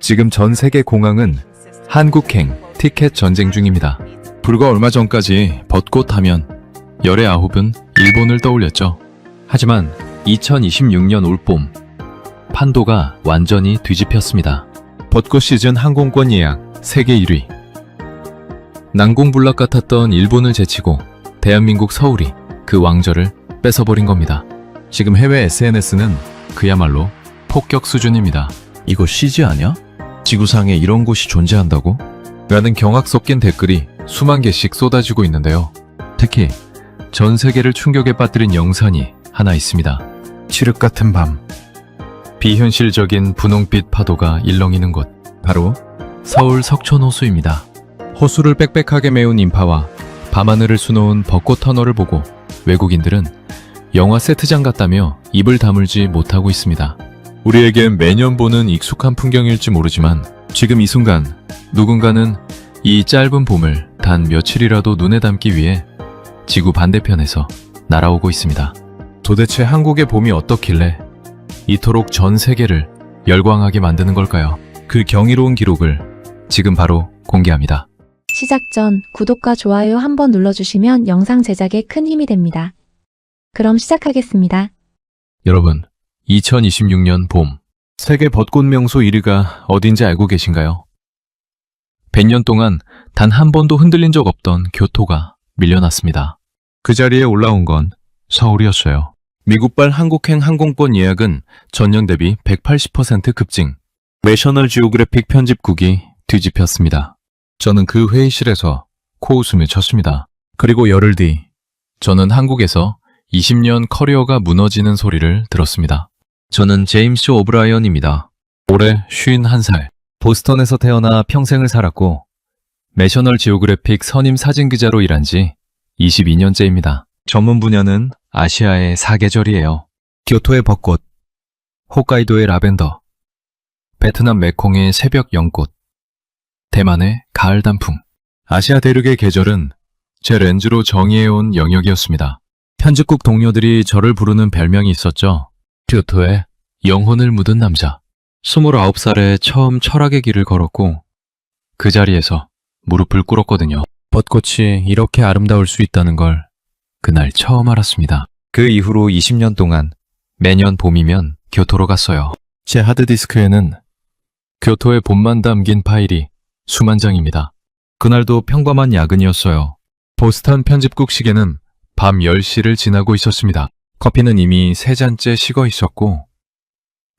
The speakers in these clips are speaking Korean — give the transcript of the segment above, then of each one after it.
지금 전 세계 공항은 한국행 티켓 전쟁 중입니다. 불과 얼마 전까지 벚꽃 하면 열의 아홉은 일본을 떠올렸죠. 하지만 2026년 올봄 판도가 완전히 뒤집혔습니다. 벚꽃 시즌 항공권 예약 세계 1위. 난공불락 같았던 일본을 제치고 대한민국 서울이 그 왕좌를 뺏어버린 겁니다. 지금 해외 SNS는 그야말로 폭격 수준입니다. 이거 CG 아냐? 지구상에 이런 곳이 존재한다고? 라는 경악 섞인 댓글이 수만 개씩 쏟아지고 있는데요. 특히 전 세계를 충격에 빠뜨린 영상이 하나 있습니다. 칠흑 같은 밤. 비현실적인 분홍빛 파도가 일렁이는 곳. 바로 서울 석촌호수입니다. 호수를 빽빽하게 메운 인파와 밤하늘을 수놓은 벚꽃 터널을 보고 외국인들은 영화 세트장 같다며 입을 다물지 못하고 있습니다. 우리에겐 매년 보는 익숙한 풍경일지 모르지만 지금 이 순간 누군가는 이 짧은 봄을 단 며칠이라도 눈에 담기 위해 지구 반대편에서 날아오고 있습니다. 도대체 한국의 봄이 어떻길래 이토록 전 세계를 열광하게 만드는 걸까요? 그 경이로운 기록을 지금 바로 공개합니다. 시작 전 구독과 좋아요 한번 눌러주시면 영상 제작에 큰 힘이 됩니다. 그럼 시작하겠습니다. 여러분, 2026년 봄 세계 벚꽃 명소 1위가 어딘지 알고 계신가요? 100년 동안 단 한 번도 흔들린 적 없던 교토가 밀려났습니다. 그 자리에 올라온 건 서울이었어요. 미국발 한국행 항공권 예약은 전년 대비 180% 급증. 내셔널 지오그래픽 편집국이 뒤집혔습니다. 저는 그 회의실에서 코웃음을 쳤습니다. 그리고 열흘 뒤 저는 한국에서 20년 커리어가 무너지는 소리를 들었습니다. 저는 제임스 오브라이언입니다. 올해 51살. 보스턴에서 태어나 평생을 살았고 내셔널 지오그래픽 선임 사진기자로 일한 지 22년째입니다. 전문 분야는 아시아의 사계절이에요. 교토의 벚꽃, 홋카이도의 라벤더, 베트남 메콩의 새벽 연꽃, 대만의 가을 단풍. 아시아 대륙의 계절은 제 렌즈로 정의해온 영역이었습니다. 편집국 동료들이 저를 부르는 별명이 있었죠. 교토에 영혼을 묻은 남자. 29살에 처음 철학의 길을 걸었고 그 자리에서 무릎을 꿇었거든요. 벚꽃이 이렇게 아름다울 수 있다는 걸 그날 처음 알았습니다. 그 이후로 20년 동안 매년 봄이면 교토로 갔어요. 제 하드디스크에는 교토의 봄만 담긴 파일이 수만 장입니다. 그날도 평범한 야근이었어요. 보스턴 편집국 시계는 밤 10시를 지나고 있었습니다. 커피는 이미 3잔째 식어 있었고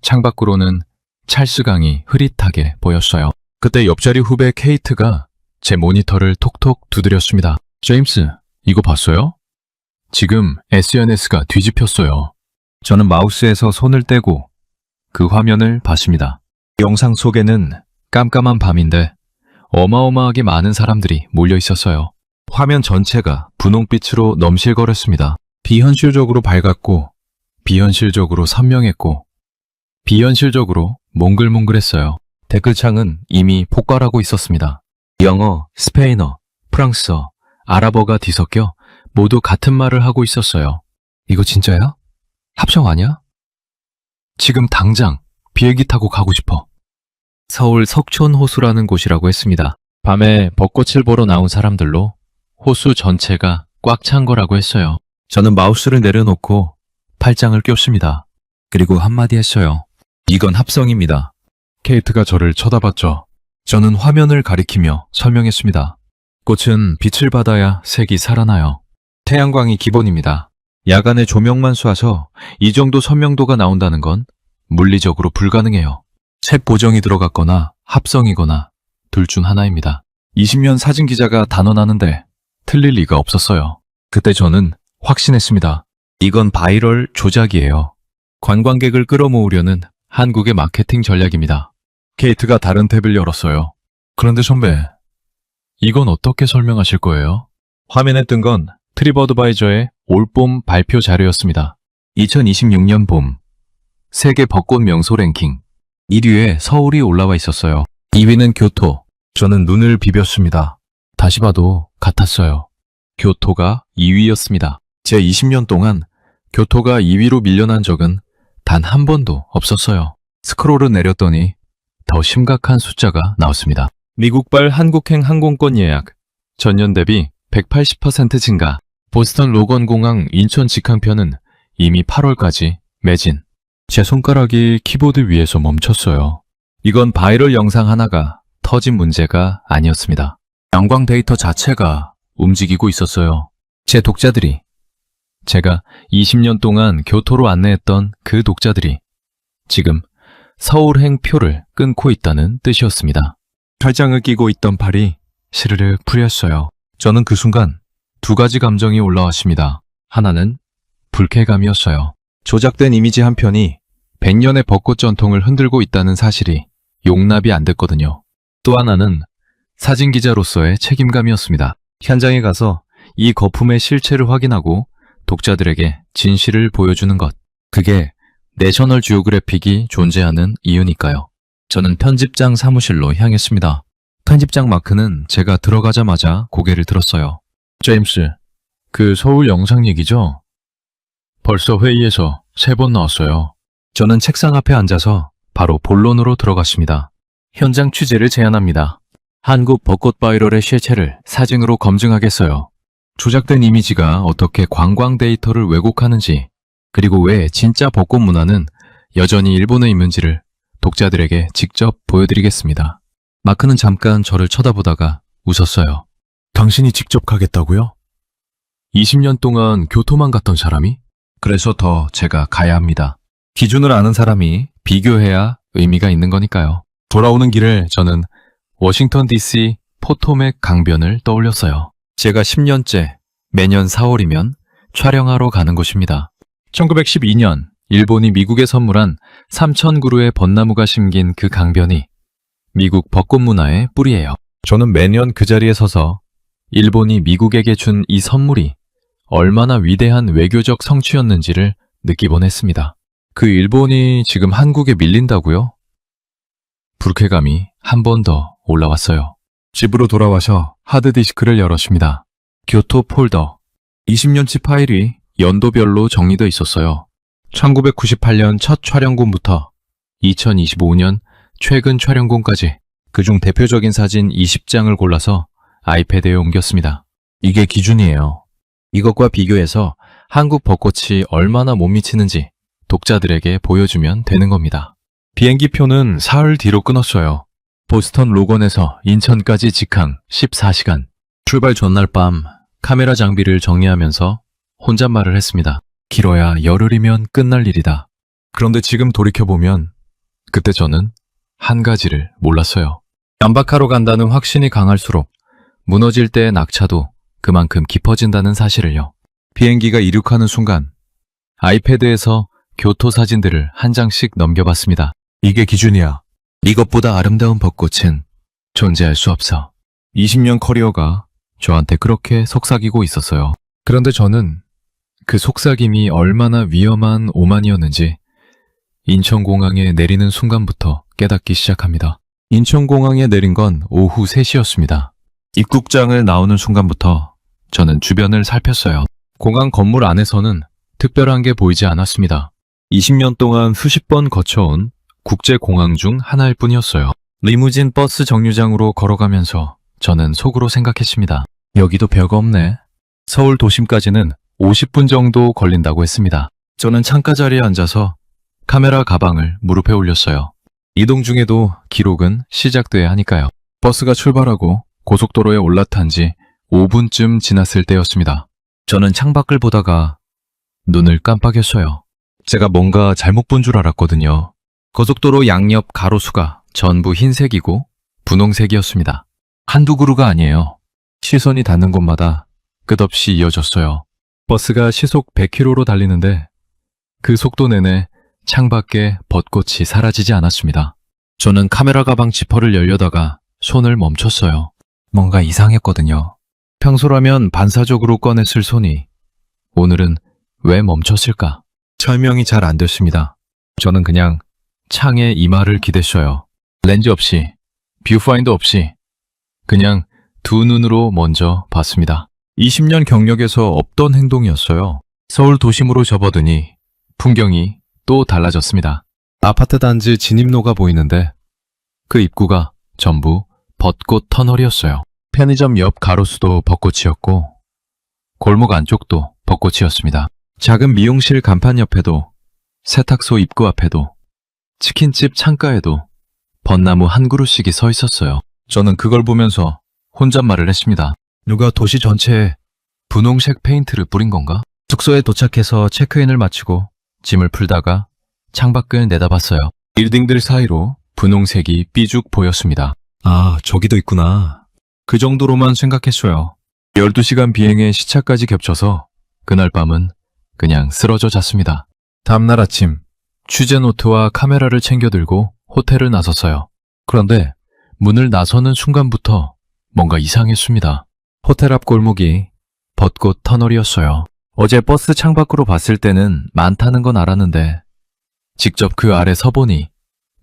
창밖으로는 찰스강이 흐릿하게 보였어요. 그때 옆자리 후배 케이트가 제 모니터를 톡톡 두드렸습니다. 제임스, 이거 봤어요? 지금 SNS가 뒤집혔어요. 저는 마우스에서 손을 떼고 그 화면을 봤습니다. 영상 속에는 깜깜한 밤인데 어마어마하게 많은 사람들이 몰려 있었어요. 화면 전체가 분홍빛으로 넘실거렸습니다. 비현실적으로 밝았고, 비현실적으로 선명했고, 비현실적으로 몽글몽글했어요. 댓글창은 이미 폭발하고 있었습니다. 영어, 스페인어, 프랑스어, 아랍어가 뒤섞여 모두 같은 말을 하고 있었어요. 이거 진짜야? 합성 아니야? 지금 당장 비행기 타고 가고 싶어. 서울 석촌호수라는 곳이라고 했습니다. 밤에 벚꽃을 보러 나온 사람들로 호수 전체가 꽉 찬 거라고 했어요. 저는 마우스를 내려놓고 팔짱을 꼈습니다. 그리고 한마디 했어요. 이건 합성입니다. 케이트가 저를 쳐다봤죠. 저는 화면을 가리키며 설명했습니다. 꽃은 빛을 받아야 색이 살아나요. 태양광이 기본입니다. 야간에 조명만 쏴서 이 정도 선명도가 나온다는 건 물리적으로 불가능해요. 색 보정이 들어갔거나 합성이거나 둘 중 하나입니다. 20년 사진 기자가 단언하는데 틀릴 리가 없었어요. 그때 저는 확신했습니다. 이건 바이럴 조작이에요. 관광객을 끌어모으려는 한국의 마케팅 전략입니다. 케이트가 다른 탭을 열었어요. 그런데 선배, 이건 어떻게 설명하실 거예요? 화면에 뜬 건 트립어드바이저의 올봄 발표 자료였습니다. 2026년 봄 세계 벚꽃 명소 랭킹 1위에 서울이 올라와 있었어요. 2위는 교토. 저는 눈을 비볐습니다. 다시 봐도 같았어요. 교토가 2위였습니다. 제 20년 동안 교토가 2위로 밀려난 적은 단 한 번도 없었어요. 스크롤을 내렸더니 더 심각한 숫자가 나왔습니다. 미국발 한국행 항공권 예약 전년 대비 180% 증가. 보스턴 로건 공항 인천 직항편은 이미 8월까지 매진. 제 손가락이 키보드 위에서 멈췄어요. 이건 바이럴 영상 하나가 터진 문제가 아니었습니다. 양광 데이터 자체가 움직이고 있었어요. 제 독자들이, 제가 20년 동안 교토로 안내했던 그 독자들이 지금 서울행 표를 끊고 있다는 뜻이었습니다. 팔짱을 끼고 있던 팔이 시르르 풀렸어요. 저는 그 순간 두 가지 감정이 올라왔습니다. 하나는 불쾌감이었어요. 조작된 이미지 한 편이 100년의 벚꽃 전통을 흔들고 있다는 사실이 용납이 안 됐거든요. 또 하나는 사진 기자로서의 책임감이었습니다. 현장에 가서 이 거품의 실체를 확인하고 독자들에게 진실을 보여주는 것. 그게 내셔널 지오그래픽이 존재하는 이유니까요. 저는 편집장 사무실로 향했습니다. 편집장 마크는 제가 들어가자마자 고개를 들었어요. 제임스, 그 서울 영상 얘기죠? 벌써 회의에서 3번 나왔어요. 저는 책상 앞에 앉아서 바로 본론으로 들어갔습니다. 현장 취재를 제안합니다. 한국 벚꽃 바이럴의 실체를 사진으로 검증하겠어요. 조작된 이미지가 어떻게 관광 데이터를 왜곡하는지, 그리고 왜 진짜 벚꽃 문화는 여전히 일본에 있는지를 독자들에게 직접 보여드리겠습니다. 마크는 잠깐 저를 쳐다보다가 웃었어요. 당신이 직접 가겠다고요? 20년 동안 교토만 갔던 사람이? 그래서 더 제가 가야 합니다. 기준을 아는 사람이 비교해야 의미가 있는 거니까요. 돌아오는 길에 저는 워싱턴 DC 포토맥 강변을 떠올렸어요. 제가 10년째 매년 4월이면 촬영하러 가는 곳입니다. 1912년 일본이 미국에 선물한 3,000그루의 벚나무가 심긴 그 강변이 미국 벚꽃 문화의 뿌리예요. 저는 매년 그 자리에 서서 일본이 미국에게 준 이 선물이 얼마나 위대한 외교적 성취였는지를 느끼곤 했습니다. 그 일본이 지금 한국에 밀린다고요? 불쾌감이 한 번 더 올라왔어요. 집으로 돌아와서 하드디스크를 열었습니다. 교토 폴더. 20년치 파일이 연도별로 정리되어 있었어요. 1998년 첫 촬영군부터 2025년 최근 촬영군까지 그중 대표적인 사진 20장을 골라서 아이패드에 옮겼습니다. 이게 기준이에요. 이것과 비교해서 한국 벚꽃이 얼마나 못 미치는지 독자들에게 보여주면 되는 겁니다. 비행기표는 사흘 뒤로 끊었어요. 보스턴 로건에서 인천까지 직항 14시간. 출발 전날 밤 카메라 장비를 정리하면서 혼잣말을 했습니다. 길어야 열흘이면 끝날 일이다. 그런데 지금 돌이켜보면 그때 저는 한 가지를 몰랐어요. 연박하러 간다는 확신이 강할수록 무너질 때의 낙차도 그만큼 깊어진다는 사실을요. 비행기가 이륙하는 순간 아이패드에서 교토 사진들을 한 장씩 넘겨봤습니다. 이게 기준이야. 이것보다 아름다운 벚꽃은 존재할 수 없어. 20년 커리어가 저한테 그렇게 속삭이고 있었어요. 그런데 저는 그 속삭임이 얼마나 위험한 오만이었는지 인천공항에 내리는 순간부터 깨닫기 시작합니다. 인천공항에 내린 건 오후 3시였습니다. 입국장을 나오는 순간부터 저는 주변을 살폈어요. 공항 건물 안에서는 특별한 게 보이지 않았습니다. 20년 동안 수십 번 거쳐온 국제공항 중 하나일 뿐이었어요. 리무진 버스 정류장으로 걸어가면서 저는 속으로 생각했습니다. 여기도 별거 없네. 서울 도심까지는 50분 정도 걸린다고 했습니다. 저는 창가 자리에 앉아서 카메라 가방을 무릎에 올렸어요. 이동 중에도 기록은 시작돼야 하니까요. 버스가 출발하고 고속도로에 올라탄 지 5분쯤 지났을 때였습니다. 저는 창밖을 보다가 눈을 깜빡였어요. 제가 뭔가 잘못 본 줄 알았거든요. 고속도로 양옆 가로수가 전부 흰색이고 분홍색이었습니다. 한두 그루가 아니에요. 시선이 닿는 곳마다 끝없이 이어졌어요. 버스가 시속 100km로 달리는데 그 속도 내내 창밖에 벚꽃이 사라지지 않았습니다. 저는 카메라 가방 지퍼를 열려다가 손을 멈췄어요. 뭔가 이상했거든요. 평소라면 반사적으로 꺼냈을 손이 오늘은 왜 멈췄을까? 설명이 잘 안 됐습니다. 저는 그냥 창에 이마를 기댔어요. 렌즈 없이, 뷰파인더 없이 그냥 두 눈으로 먼저 봤습니다. 20년 경력에서 없던 행동이었어요. 서울 도심으로 접어드니 풍경이 또 달라졌습니다. 아파트 단지 진입로가 보이는데 그 입구가 전부 벚꽃 터널이었어요. 편의점 옆 가로수도 벚꽃이었고 골목 안쪽도 벚꽃이었습니다. 작은 미용실 간판 옆에도 세탁소 입구 앞에도 치킨집 창가에도 벚나무 한 그루씩이 서 있었어요. 저는 그걸 보면서 혼잣말을 했습니다. 누가 도시 전체에 분홍색 페인트를 뿌린 건가? 숙소에 도착해서 체크인을 마치고 짐을 풀다가 창밖을 내다봤어요. 빌딩들 사이로 분홍색이 삐죽 보였습니다. 아, 저기도 있구나. 그 정도로만 생각했어요. 12시간 비행의 시차까지 겹쳐서 그날 밤은 그냥 쓰러져 잤습니다. 다음날 아침 취재 노트와 카메라를 챙겨 들고 호텔을 나섰어요. 그런데 문을 나서는 순간부터 뭔가 이상했습니다. 호텔 앞 골목이 벚꽃 터널이었어요. 어제 버스 창밖으로 봤을 때는 많다는 건 알았는데 직접 그 아래 서보니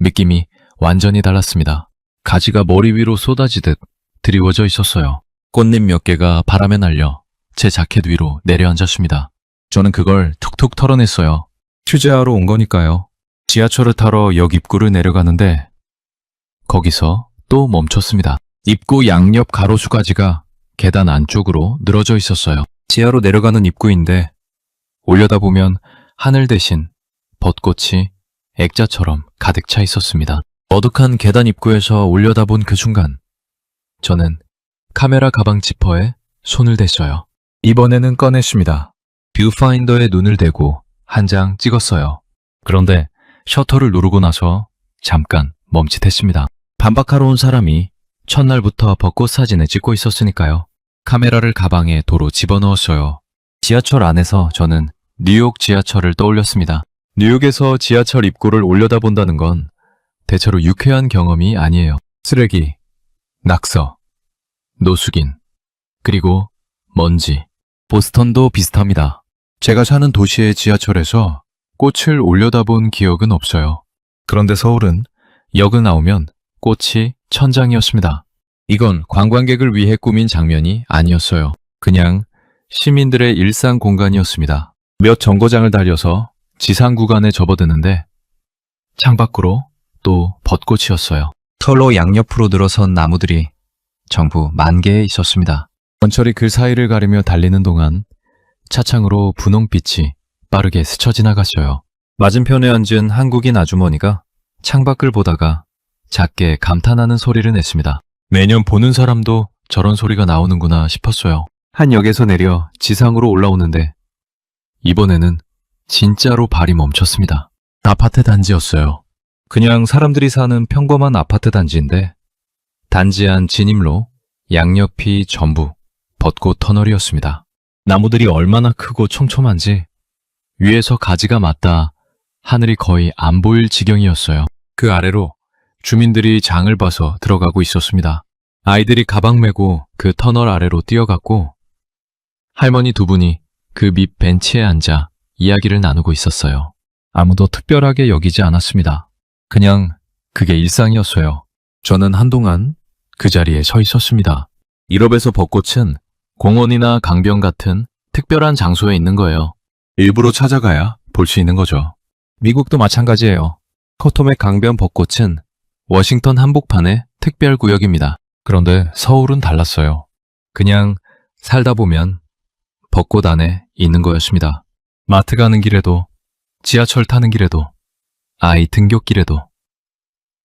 느낌이 완전히 달랐습니다. 가지가 머리 위로 쏟아지듯 드리워져 있었어요. 꽃잎 몇 개가 바람에 날려 제 자켓 위로 내려앉았습니다. 저는 그걸 툭툭 털어냈어요. 취재하러 온 거니까요. 지하철을 타러 역 입구를 내려가는데 거기서 또 멈췄습니다. 입구 양옆 가로수가지가 계단 안쪽으로 늘어져 있었어요. 지하로 내려가는 입구인데 올려다보면 하늘 대신 벚꽃이 액자처럼 가득 차 있었습니다. 어둑한 계단 입구에서 올려다본 그 순간 저는 카메라 가방 지퍼에 손을 댔어요. 이번에는 꺼냈습니다. 뷰파인더에 눈을 대고 한 장 찍었어요. 그런데 셔터를 누르고 나서 잠깐 멈칫했습니다. 반박하러 온 사람이 첫날부터 벚꽃 사진을 찍고 있었으니까요. 카메라를 가방에 도로 집어넣었어요. 지하철 안에서 저는 뉴욕 지하철을 떠올렸습니다. 뉴욕에서 지하철 입구를 올려다본다는 건 대체로 유쾌한 경험이 아니에요. 쓰레기, 낙서, 노숙인, 그리고 먼지. 보스턴도 비슷합니다. 제가 사는 도시의 지하철에서 꽃을 올려다본 기억은 없어요. 그런데 서울은 역을 나오면 꽃이 천장이었습니다. 이건 관광객을 위해 꾸민 장면이 아니었어요. 그냥 시민들의 일상 공간이었습니다. 몇 정거장을 달려서 지상 구간에 접어드는데 창밖으로 또 벚꽃이었어요. 털로 양옆으로 늘어선 나무들이 전부 만개에 있었습니다. 원철이 그 사이를 가르며 달리는 동안 차창으로 분홍빛이 빠르게 스쳐 지나갔어요. 맞은편에 앉은 한국인 아주머니가 창밖을 보다가 작게 감탄하는 소리를 냈습니다. 매년 보는 사람도 저런 소리가 나오는구나 싶었어요. 한 역에서 내려 지상으로 올라오는데 이번에는 진짜로 발이 멈췄습니다. 아파트 단지였어요. 그냥 사람들이 사는 평범한 아파트 단지인데 단지 안 진입로 양옆이 전부 벚꽃 터널이었습니다. 나무들이 얼마나 크고 촘촘한지 위에서 가지가 맞닿아 하늘이 거의 안 보일 지경이었어요. 그 아래로 주민들이 장을 봐서 들어가고 있었습니다. 아이들이 가방 메고 그 터널 아래로 뛰어갔고 할머니 두 분이 그 밑 벤치에 앉아 이야기를 나누고 있었어요. 아무도 특별하게 여기지 않았습니다. 그냥 그게 일상이었어요. 저는 한동안 그 자리에 서 있었습니다. 유럽에서 벚꽃은 공원이나 강변 같은 특별한 장소에 있는 거예요. 일부러 찾아가야 볼 수 있는 거죠. 미국도 마찬가지예요. 포토맥 강변 벚꽃은 워싱턴 한복판의 특별 구역입니다. 그런데 서울은 달랐어요. 그냥 살다 보면 벚꽃 안에 있는 거였습니다. 마트 가는 길에도, 지하철 타는 길에도, 아이 등굣길에도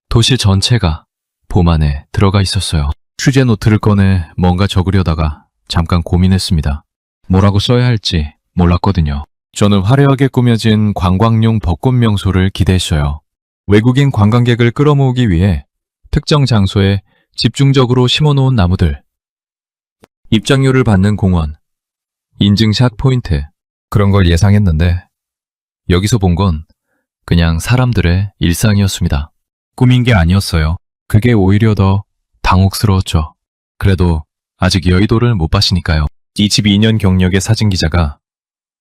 도시 전체가 봄 안에 들어가 있었어요. 취재 노트를 꺼내 뭔가 적으려다가 잠깐 고민했습니다. 뭐라고 써야 할지 몰랐거든요. 저는 화려하게 꾸며진 관광용 벚꽃 명소를 기대했어요. 외국인 관광객을 끌어모으기 위해 특정 장소에 집중적으로 심어놓은 나무들, 입장료를 받는 공원, 인증샷 포인트, 그런 걸 예상했는데 여기서 본 건 그냥 사람들의 일상이었습니다. 꾸민 게 아니었어요. 그게 오히려 더 당혹스러웠죠. 그래도 아직 여의도를 못 봤으니까요. 22년 경력의 사진기자가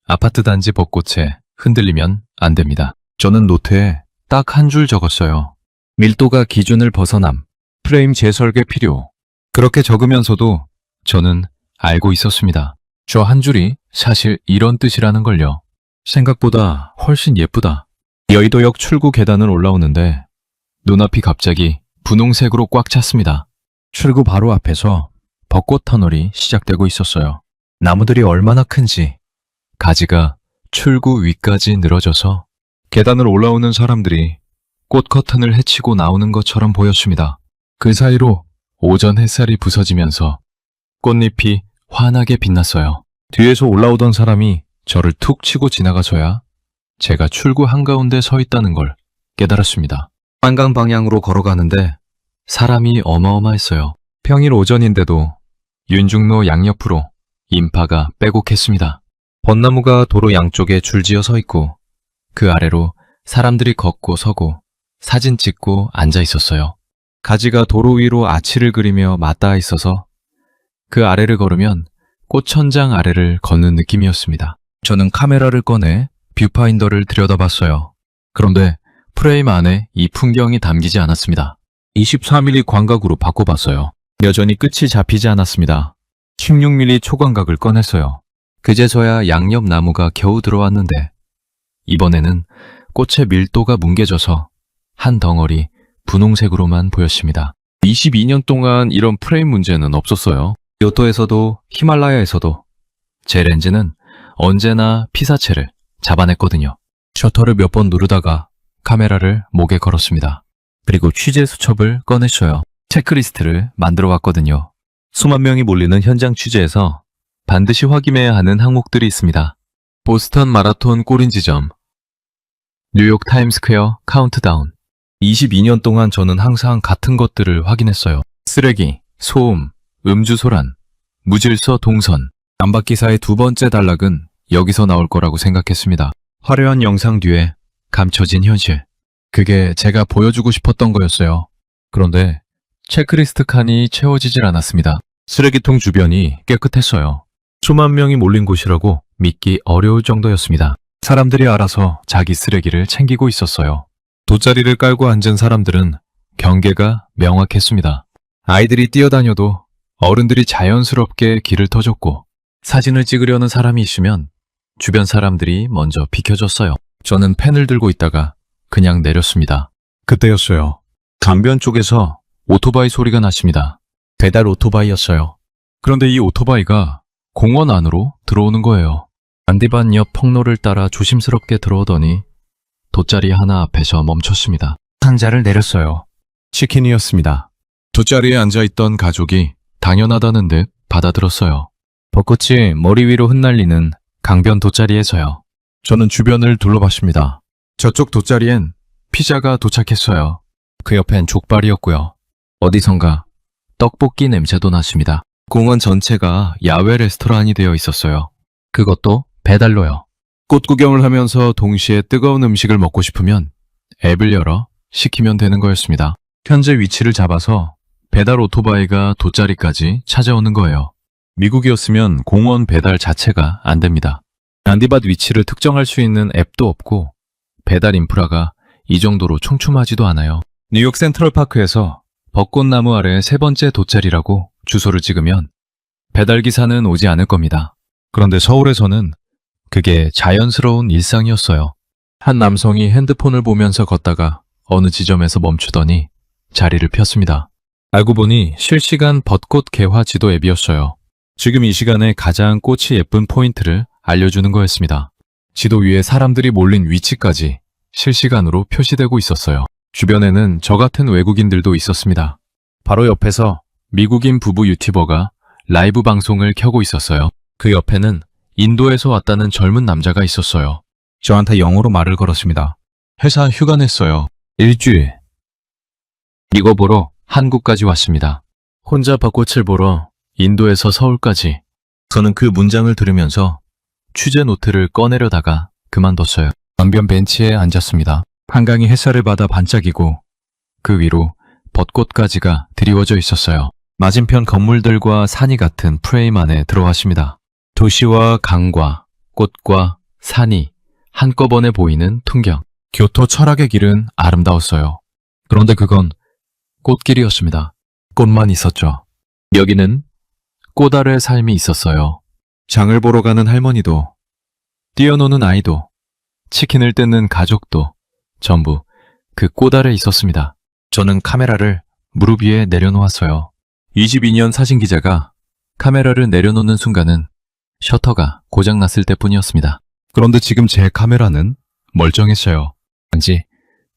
아파트 단지 벚꽃에 흔들리면 안 됩니다. 저는 노트에 딱 한 줄 적었어요. 밀도가 기준을 벗어남, 프레임 재설계 필요. 그렇게 적으면서도 저는 알고 있었습니다. 저 한 줄이 사실 이런 뜻이라는 걸요. 생각보다 훨씬 예쁘다. 여의도역 출구 계단을 올라오는데 눈앞이 갑자기 분홍색으로 꽉 찼습니다. 출구 바로 앞에서 벚꽃 터널이 시작되고 있었어요. 나무들이 얼마나 큰지 가지가 출구 위까지 늘어져서 계단을 올라오는 사람들이 꽃 커튼을 헤치고 나오는 것처럼 보였습니다. 그 사이로 오전 햇살이 부서지면서 꽃잎이 환하게 빛났어요. 뒤에서 올라오던 사람이 저를 툭 치고 지나가서야 제가 출구 한가운데 서 있다는 걸 깨달았습니다. 한강 방향으로 걸어가는데 사람이 어마어마했어요. 평일 오전인데도 윤중로 양옆으로 인파가 빼곡했습니다. 벚나무가 도로 양쪽에 줄지어 서 있고 그 아래로 사람들이 걷고 서고 사진 찍고 앉아 있었어요. 가지가 도로 위로 아치를 그리며 맞닿아 있어서 그 아래를 걸으면 꽃천장 아래를 걷는 느낌이었습니다. 저는 카메라를 꺼내 뷰파인더를 들여다봤어요. 그런데 프레임 안에 이 풍경이 담기지 않았습니다. 24mm 광각으로 바꿔봤어요. 여전히 끝이 잡히지 않았습니다. 16mm 초광각을 꺼냈어요. 그제서야 양옆 나무가 겨우 들어왔는데 이번에는 꽃의 밀도가 뭉개져서 한 덩어리 분홍색으로만 보였습니다. 22년 동안 이런 프레임 문제는 없었어요. 요토에서도 히말라야에서도 제 렌즈는 언제나 피사체를 잡아냈거든요. 셔터를 몇 번 누르다가 카메라를 목에 걸었습니다. 그리고 취재 수첩을 꺼냈어요. 체크리스트를 만들어 왔거든요. 수만 명이 몰리는 현장 취재에서 반드시 확인해야 하는 항목들이 있습니다. 보스턴 마라톤 골인 지점, 뉴욕 타임스퀘어 카운트다운. 22년 동안 저는 항상 같은 것들을 확인했어요. 쓰레기, 소음, 음주소란, 무질서 동선. 안팎기사의 두 번째 단락은 여기서 나올 거라고 생각했습니다. 화려한 영상 뒤에 감춰진 현실. 그게 제가 보여주고 싶었던 거였어요. 그런데 체크리스트 칸이 채워지질 않았습니다. 쓰레기통 주변이 깨끗했어요. 수만 명이 몰린 곳이라고 믿기 어려울 정도였습니다. 사람들이 알아서 자기 쓰레기를 챙기고 있었어요. 돗자리를 깔고 앉은 사람들은 경계가 명확했습니다. 아이들이 뛰어다녀도 어른들이 자연스럽게 길을 터줬고 사진을 찍으려는 사람이 있으면 주변 사람들이 먼저 비켜줬어요. 저는 펜을 들고 있다가 그냥 내렸습니다. 그때였어요. 강변 쪽에서 오토바이 소리가 났습니다. 배달 오토바이였어요. 그런데 이 오토바이가 공원 안으로 들어오는 거예요. 안디반 옆 폭로를 따라 조심스럽게 들어오더니 돗자리 하나 앞에서 멈췄습니다. 상자를 내렸어요. 치킨이었습니다. 돗자리에 앉아있던 가족이 당연하다는 듯 받아들었어요. 벚꽃이 머리 위로 흩날리는 강변 돗자리에서요. 저는 주변을 둘러봤습니다. 저쪽 돗자리엔 피자가 도착했어요. 그 옆엔 족발이었고요. 어디선가 떡볶이 냄새도 났습니다. 공원 전체가 야외 레스토랑이 되어 있었어요. 그것도 배달로요. 꽃 구경을 하면서 동시에 뜨거운 음식을 먹고 싶으면 앱을 열어 시키면 되는 거였습니다. 현재 위치를 잡아서 배달 오토바이가 돗자리까지 찾아오는 거예요. 미국이었으면 공원 배달 자체가 안 됩니다. 안디밭 위치를 특정할 수 있는 앱도 없고 배달 인프라가 이 정도로 촘촘하지도 않아요. 뉴욕 센트럴파크에서 벚꽃나무 아래 세 번째 돗자리라고 주소를 찍으면 배달기사는 오지 않을 겁니다. 그런데 서울에서는 그게 자연스러운 일상이었어요. 한 남성이 핸드폰을 보면서 걷다가 어느 지점에서 멈추더니 자리를 폈습니다. 알고 보니 실시간 벚꽃 개화 지도 앱이었어요. 지금 이 시간에 가장 꽃이 예쁜 포인트를 알려주는 거였습니다. 지도 위에 사람들이 몰린 위치까지 실시간으로 표시되고 있었어요. 주변에는 저 같은 외국인들도 있었습니다. 바로 옆에서 미국인 부부 유튜버가 라이브 방송을 켜고 있었어요. 그 옆에는 인도에서 왔다는 젊은 남자가 있었어요. 저한테 영어로 말을 걸었습니다. 회사 휴가 냈어요. 일주일. 이거 보러 한국까지 왔습니다. 혼자 벚꽃을 보러 인도에서 서울까지. 저는 그 문장을 들으면서 취재 노트를 꺼내려다가 그만뒀어요. 강변 벤치에 앉았습니다. 한강이 햇살을 받아 반짝이고 그 위로 벚꽃가지가 드리워져 있었어요. 맞은편 건물들과 산이 같은 프레임 안에 들어왔습니다. 도시와 강과 꽃과 산이 한꺼번에 보이는 풍경. 교토 철학의 길은 아름다웠어요. 그런데 그건 꽃길이었습니다. 꽃만 있었죠. 여기는 꽃알의 삶이 있었어요. 장을 보러 가는 할머니도, 뛰어노는 아이도, 치킨을 뜯는 가족도 전부 그 꽃알에 있었습니다. 저는 카메라를 무릎 위에 내려놓았어요. 22년 사진기자가 카메라를 내려놓는 순간은 셔터가 고장났을 때뿐이었습니다. 그런데 지금 제 카메라는 멀쩡했어요. 단지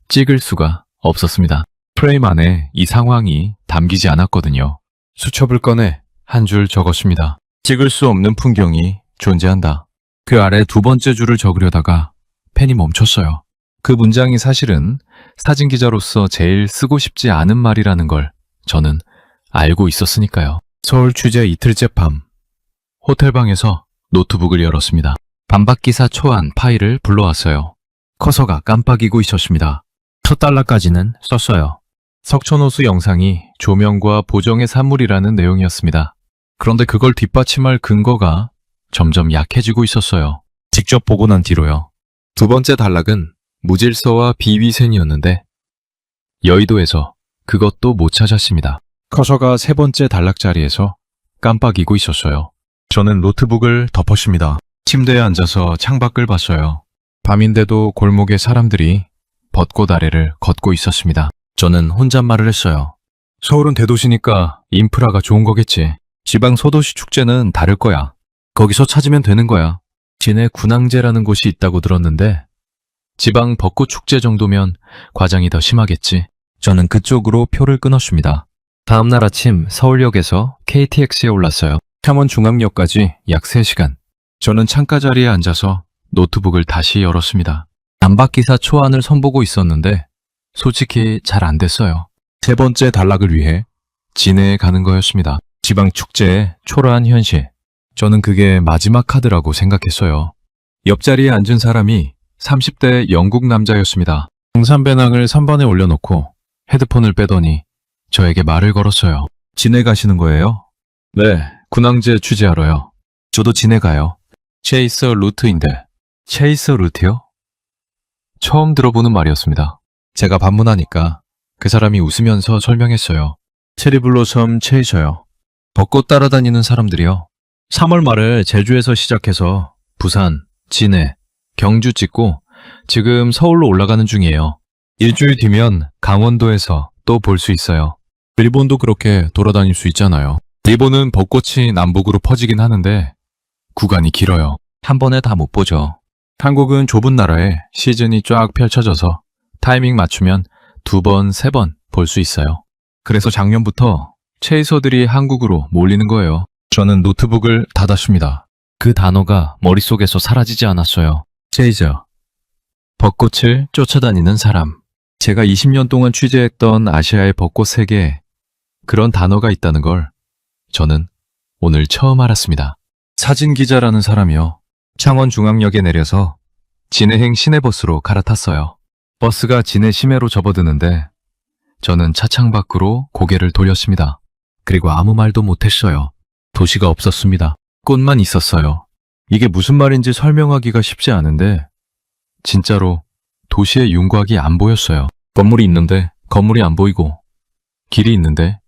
찍을 수가 없었습니다. 프레임 안에 이 상황이 담기지 않았거든요. 수첩을 꺼내 한 줄 적었습니다. 찍을 수 없는 풍경이 존재한다. 그 아래 두 번째 줄을 적으려다가 펜이 멈췄어요. 그 문장이 사실은 사진기자로서 제일 쓰고 싶지 않은 말이라는 걸 저는 알고 있었으니까요. 서울 취재 이틀째 밤, 호텔방에서 노트북을 열었습니다. 반박기사 초안 파일을 불러왔어요. 커서가 깜빡이고 있었습니다. 첫 달러까지는 썼어요. 석촌호수 영상이 조명과 보정의 산물이라는 내용이었습니다. 그런데 그걸 뒷받침할 근거가 점점 약해지고 있었어요. 직접 보고 난 뒤로요. 두 번째 단락은 무질서와 비위생이었는데 여의도에서 그것도 못 찾았습니다. 커서가 세 번째 단락 자리에서 깜빡이고 있었어요. 저는 노트북을 덮었습니다. 침대에 앉아서 창밖을 봤어요. 밤인데도 골목에 사람들이 벚꽃 아래를 걷고 있었습니다. 저는 혼잣말을 했어요. 서울은 대도시니까 인프라가 좋은 거겠지. 지방 소도시 축제는 다를 거야. 거기서 찾으면 되는 거야. 진해 군항제라는 곳이 있다고 들었는데 지방 벚꽃 축제 정도면 과장이 더 심하겠지. 저는 그쪽으로 표를 끊었습니다. 다음날 아침 서울역에서 KTX에 올랐어요. 창원중앙역까지 약 3시간. 저는 창가 자리에 앉아서 노트북을 다시 열었습니다. 안박기사 초안을 선보고 있었는데 솔직히 잘 안 됐어요. 세 번째 단락을 위해 진해에 가는 거였습니다. 지방 축제의 초라한 현실. 저는 그게 마지막 카드라고 생각했어요. 옆자리에 앉은 사람이 30대 영국 남자였습니다. 등산배낭을 3번에 올려놓고 헤드폰을 빼더니 저에게 말을 걸었어요. 진해 가시는 거예요? 네, 군항제 취재하러요. 저도 진해 가요. 체이서 루트인데. 체이서 루트요? 처음 들어보는 말이었습니다. 제가 반문하니까 그 사람이 웃으면서 설명했어요. 체리블로섬 체이서요. 벚꽃 따라다니는 사람들이요. 3월 말에 제주에서 시작해서 부산, 진해, 경주 찍고 지금 서울로 올라가는 중이에요. 일주일 뒤면 강원도에서 또 볼 수 있어요. 일본도 그렇게 돌아다닐 수 있잖아요. 일본은 벚꽃이 남북으로 퍼지긴 하는데 구간이 길어요. 한 번에 다 못 보죠. 한국은 좁은 나라에 시즌이 쫙 펼쳐져서 타이밍 맞추면 2번, 3번 볼 수 있어요. 그래서 작년부터 체이서들이 한국으로 몰리는 거예요. 저는 노트북을 닫았습니다. 그 단어가 머릿속에서 사라지지 않았어요. 체이저. 벚꽃을 쫓아다니는 사람. 제가 20년 동안 취재했던 아시아의 벚꽃 세계에 그런 단어가 있다는 걸 저는 오늘 처음 알았습니다. 사진기자라는 사람이요. 창원중앙역에 내려서 진해행 시내버스로 갈아탔어요. 버스가 진해 시내로 접어드는데 저는 차창 밖으로 고개를 돌렸습니다. 그리고 아무 말도 못했어요. 도시가 없었습니다. 꽃만 있었어요. 이게 무슨 말인지 설명하기가 쉽지 않은데 진짜로 도시의 윤곽이 안 보였어요. 건물이 있는데 건물이 안 보이고 길이 있는데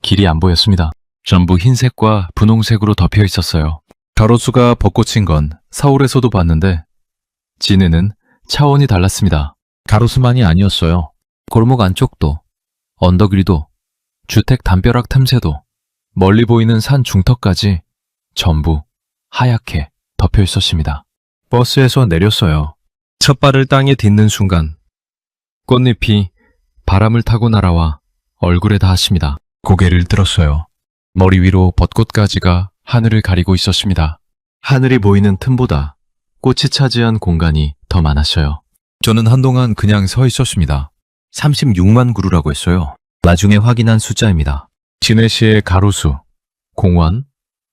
길이 안 보였습니다. 전부 흰색과 분홍색으로 덮여 있었어요. 가로수가 벚꽃인 건 서울에서도 봤는데 진해는 차원이 달랐습니다. 가로수만이 아니었어요. 골목 안쪽도, 언덕 위도, 주택 담벼락 틈새도, 멀리 보이는 산 중턱까지 전부 하얗게 덮여 있었습니다. 버스에서 내렸어요. 첫 발을 땅에 딛는 순간 꽃잎이 바람을 타고 날아와 얼굴에 닿았습니다. 고개를 들었어요. 머리 위로 벚꽃가지가 하늘을 가리고 있었습니다. 하늘이 보이는 틈보다 꽃이 차지한 공간이 더 많았어요. 저는 한동안 그냥 서 있었습니다. 36만 그루라고 했어요. 나중에 확인한 숫자입니다. 진해시의 가로수, 공원,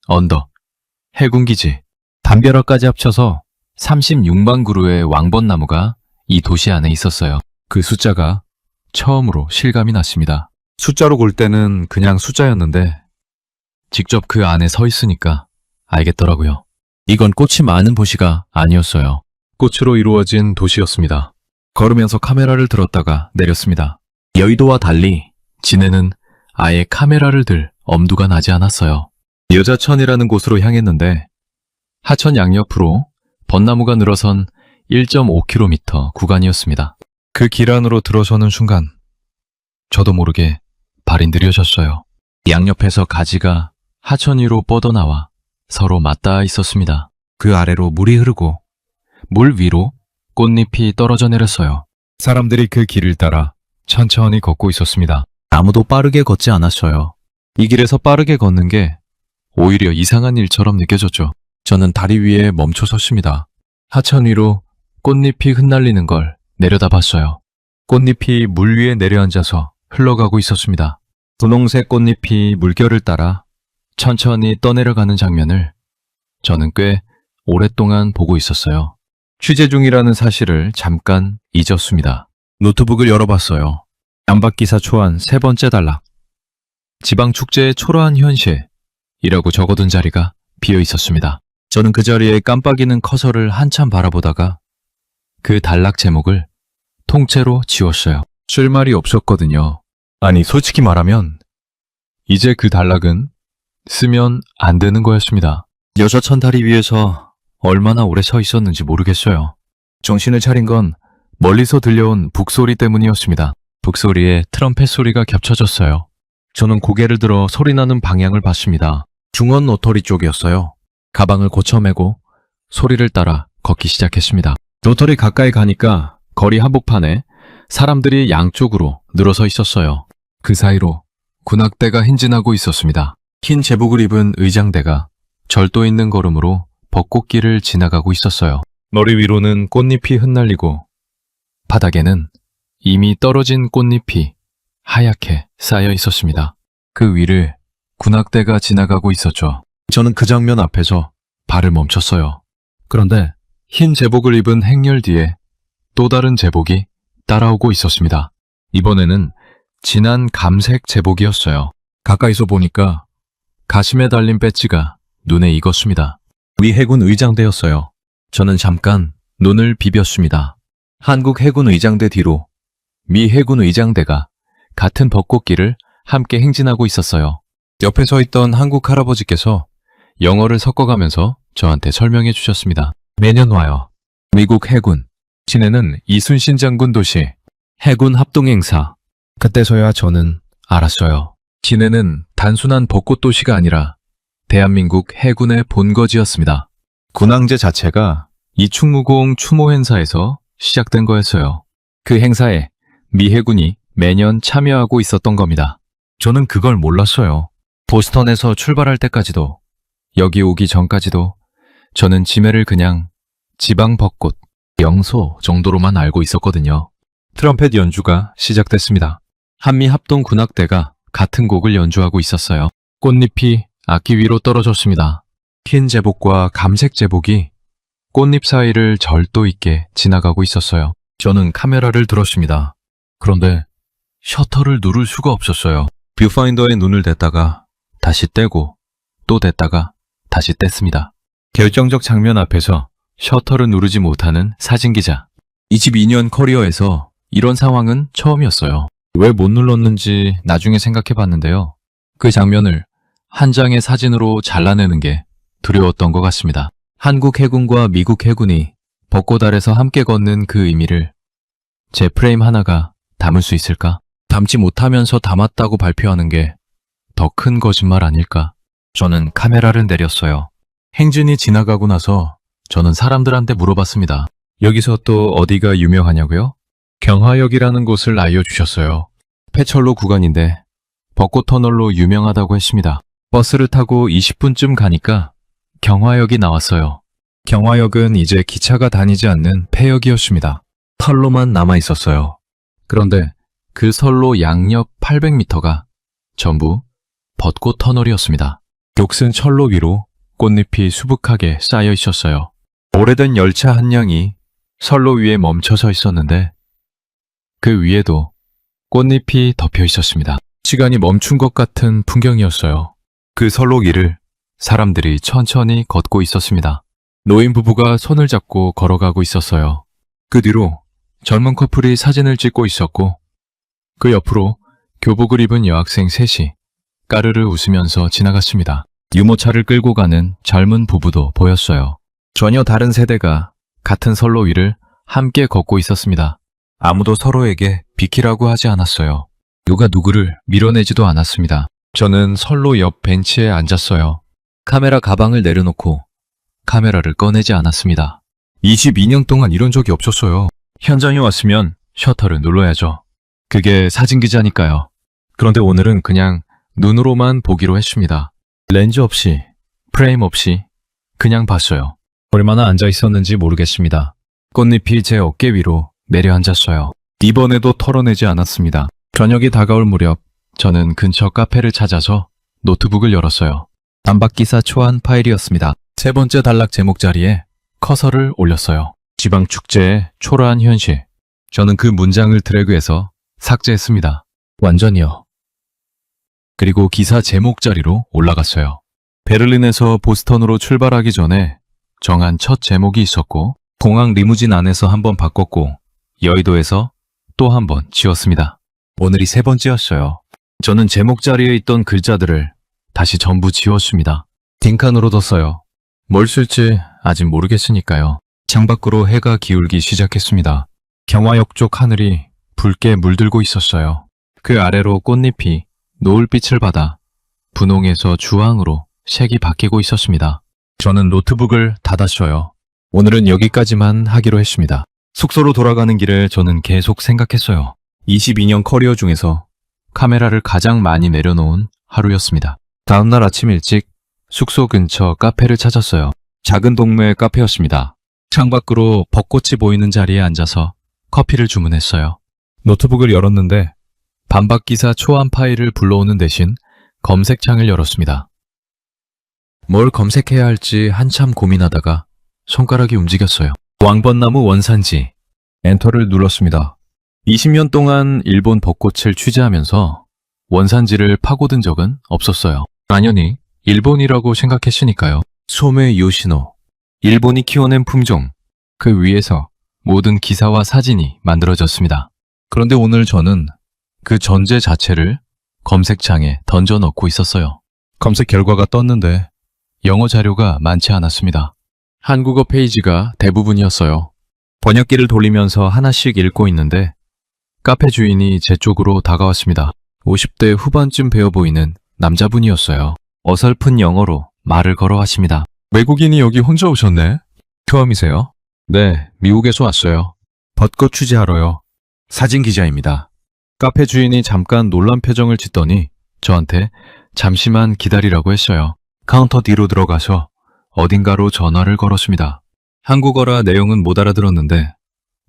언덕, 해군기지, 담벼락까지 합쳐서 36만 그루의 왕벚나무가 이 도시 안에 있었어요. 그 숫자가 처음으로 실감이 났습니다. 숫자로 볼 때는 그냥 숫자였는데 직접 그 안에 서 있으니까 알겠더라고요. 이건 꽃이 많은 도시가 아니었어요. 꽃으로 이루어진 도시였습니다. 걸으면서 카메라를 들었다가 내렸습니다. 여의도와 달리 진해는 아예 카메라를 들 엄두가 나지 않았어요. 여자천이라는 곳으로 향했는데 하천 양옆으로 벚나무가 늘어선 1.5km 구간이었습니다. 그 길 안으로 들어서는 순간 저도 모르게 발이 느려졌어요. 양옆에서 가지가 하천 위로 뻗어나와 서로 맞닿아 있었습니다. 그 아래로 물이 흐르고 물 위로 꽃잎이 떨어져 내렸어요. 사람들이 그 길을 따라 천천히 걷고 있었습니다. 아무도 빠르게 걷지 않았어요. 이 길에서 빠르게 걷는 게 오히려 이상한 일처럼 느껴졌죠. 저는 다리 위에 멈춰 섰습니다. 하천 위로 꽃잎이 흩날리는 걸 내려다봤어요. 꽃잎이 물 위에 내려앉아서 흘러가고 있었습니다. 분홍색 꽃잎이 물결을 따라 천천히 떠내려가는 장면을 저는 꽤 오랫동안 보고 있었어요. 취재 중이라는 사실을 잠깐 잊었습니다. 노트북을 열어봤어요. 안팎기사 초안 3번째 단락. 지방축제의 초라한 현실이라고 적어둔 자리가 비어 있었습니다. 저는 그 자리에 깜빡이는 커서를 한참 바라보다가 그 단락 제목을 통째로 지웠어요. 쓸 말이 없었거든요. 아니, 솔직히 말하면 이제 그 단락은 쓰면 안 되는 거였습니다. 여자 천다리 위에서 얼마나 오래 서 있었는지 모르겠어요. 정신을 차린 건 멀리서 들려온 북소리 때문이었습니다. 북소리에 트럼펫 소리가 겹쳐졌어요. 저는 고개를 들어 소리나는 방향을 봤습니다. 중원 로터리 쪽이었어요. 가방을 고쳐매고 소리를 따라 걷기 시작했습니다. 로터리 가까이 가니까 거리 한복판에 사람들이 양쪽으로 늘어서 있었어요. 그 사이로 군악대가 행진하고 있었습니다. 흰 제복을 입은 의장대가 절도 있는 걸음으로 벚꽃길을 지나가고 있었어요. 머리 위로는 꽃잎이 흩날리고 바닥에는 이미 떨어진 꽃잎이 하얗게 쌓여 있었습니다. 그 위를 군악대가 지나가고 있었죠. 저는 그 장면 앞에서 발을 멈췄어요. 그런데 흰 제복을 입은 행렬 뒤에 또 다른 제복이 따라오고 있었습니다. 이번에는 진한 감색 제복이었어요. 가까이서 보니까 가심에 달린 배지가 눈에 익었습니다. 미 해군 의장대였어요. 저는 잠깐 눈을 비볐습니다. 한국 해군 의장대 뒤로 미 해군 의장대가 같은 벚꽃길을 함께 행진하고 있었어요. 옆에 서 있던 한국 할아버지께서 영어를 섞어가면서 저한테 설명해 주셨습니다. 매년 와요. 미국 해군. 지내는 이순신 장군 도시. 해군 합동행사. 그때서야 저는 알았어요. 진해는 단순한 벚꽃 도시가 아니라 대한민국 해군의 본거지였습니다. 군항제 자체가 이충무공 추모 행사에서 시작된 거였어요. 그 행사에 미 해군이 매년 참여하고 있었던 겁니다. 저는 그걸 몰랐어요. 보스턴에서 출발할 때까지도, 여기 오기 전까지도 저는 지메를 그냥 지방 벚꽃, 영소 정도로만 알고 있었거든요. 트럼펫 연주가 시작됐습니다. 한미 합동 군악대가 같은 곡을 연주하고 있었어요. 꽃잎이 악기 위로 떨어졌습니다. 흰 제복과 감색 제복이 꽃잎 사이를 절도 있게 지나가고 있었어요. 저는 카메라를 들었습니다. 그런데 셔터를 누를 수가 없었어요. 뷰파인더에 눈을 댔다가 다시 떼고 또 댔다가 다시 뗐습니다. 결정적 장면 앞에서 셔터를 누르지 못하는 사진기자. 22년 커리어에서 이런 상황은 처음이었어요. 왜 못 눌렀는지 나중에 생각해 봤는데요. 그 장면을 한 장의 사진으로 잘라내는 게 두려웠던 것 같습니다. 한국 해군과 미국 해군이 벚꽃 아래서 함께 걷는 그 의미를 제 프레임 하나가 담을 수 있을까? 담지 못하면서 담았다고 발표하는 게 더 큰 거짓말 아닐까? 저는 카메라를 내렸어요. 행진이 지나가고 나서 저는 사람들한테 물어봤습니다. 여기서 또 어디가 유명하냐고요? 경화역이라는 곳을 알려주셨어요. 폐철로 구간인데 벚꽃 터널로 유명하다고 했습니다. 버스를 타고 20분쯤 가니까 경화역이 나왔어요. 경화역은 이제 기차가 다니지 않는 폐역이었습니다. 털로만 남아 있었어요. 그런데 그 선로 양옆 800m가 전부 벚꽃 터널이었습니다. 녹슨 철로 위로 꽃잎이 수북하게 쌓여 있었어요. 오래된 열차 한 량이 선로 위에 멈춰 서 있었는데 그 위에도 꽃잎이 덮여 있었습니다. 시간이 멈춘 것 같은 풍경이었어요. 그 선로 위를 사람들이 천천히 걷고 있었습니다. 노인 부부가 손을 잡고 걸어가고 있었어요. 그 뒤로 젊은 커플이 사진을 찍고 있었고 그 옆으로 교복을 입은 여학생 셋이 까르르 웃으면서 지나갔습니다. 유모차를 끌고 가는 젊은 부부도 보였어요. 전혀 다른 세대가 같은 선로 위를 함께 걷고 있었습니다. 아무도 서로에게 비키라고 하지 않았어요. 누가 누구를 밀어내지도 않았습니다. 저는 선로 옆 벤치에 앉았어요. 카메라 가방을 내려놓고 카메라를 꺼내지 않았습니다. 22년 동안 이런 적이 없었어요. 현장에 왔으면 셔터를 눌러야죠. 그게 사진기자니까요. 그런데 오늘은 그냥 눈으로만 보기로 했습니다. 렌즈 없이, 프레임 없이 그냥 봤어요. 얼마나 앉아 있었는지 모르겠습니다. 꽃잎이 제 어깨 위로 내려앉았어요. 이번에도 털어내지 않았습니다. 저녁이 다가올 무렵 저는 근처 카페를 찾아서 노트북을 열었어요. 단박기사 초안 파일이었습니다. 세 번째 단락 제목 자리에 커서를 올렸어요. 지방축제의 초라한 현실. 저는 그 문장을 드래그해서 삭제했습니다. 완전히요. 그리고 기사 제목 자리로 올라갔어요. 베를린에서 보스턴으로 출발하기 전에 정한 첫 제목이 있었고, 공항 리무진 안에서 한번 바꿨고, 여의도에서 또 한번 지웠습니다. 오늘이 세 번째였어요. 저는 제목 자리에 있던 글자들을 다시 전부 지웠습니다. 딩칸으로 뒀어요. 뭘 쓸지 아직 모르겠으니까요. 창밖으로 해가 기울기 시작했습니다. 경화역 쪽 하늘이 붉게 물들고 있었어요. 그 아래로 꽃잎이 노을빛을 받아 분홍에서 주황으로 색이 바뀌고 있었습니다. 저는 노트북을 닫았어요. 오늘은 여기까지만 하기로 했습니다. 숙소로 돌아가는 길에 저는 계속 생각했어요. 22년 커리어 중에서 카메라를 가장 많이 내려놓은 하루였습니다. 다음날 아침 일찍 숙소 근처 카페를 찾았어요. 작은 동네 카페였습니다. 창밖으로 벚꽃이 보이는 자리에 앉아서 커피를 주문했어요. 노트북을 열었는데 반박기사 초안 파일을 불러오는 대신 검색창을 열었습니다. 뭘 검색해야 할지 한참 고민하다가 손가락이 움직였어요. 왕벚나무 원산지. 엔터를 눌렀습니다. 20년 동안 일본 벚꽃을 취재하면서 원산지를 파고든 적은 없었어요. 당연히 일본이라고 생각했으니까요. 소메 요시노. 일본이 키워낸 품종. 그 위에서 모든 기사와 사진이 만들어졌습니다. 그런데 오늘 저는 그 전제 자체를 검색창에 던져 넣고 있었어요. 검색 결과가 떴는데 영어 자료가 많지 않았습니다. 한국어 페이지가 대부분이었어요. 번역기를 돌리면서 하나씩 읽고 있는데 카페 주인이 제 쪽으로 다가왔습니다. 50대 후반쯤 배워 보이는 남자분이었어요. 어설픈 영어로 말을 걸어 하십니다. 외국인이 여기 혼자 오셨네? 처음이세요? 네, 미국에서 왔어요. 벚꽃 취재하러요. 사진 기자입니다. 카페 주인이 잠깐 놀란 표정을 짓더니 저한테 잠시만 기다리라고 했어요. 카운터 뒤로 들어가서 어딘가로 전화를 걸었습니다. 한국어라 내용은 못 알아들었는데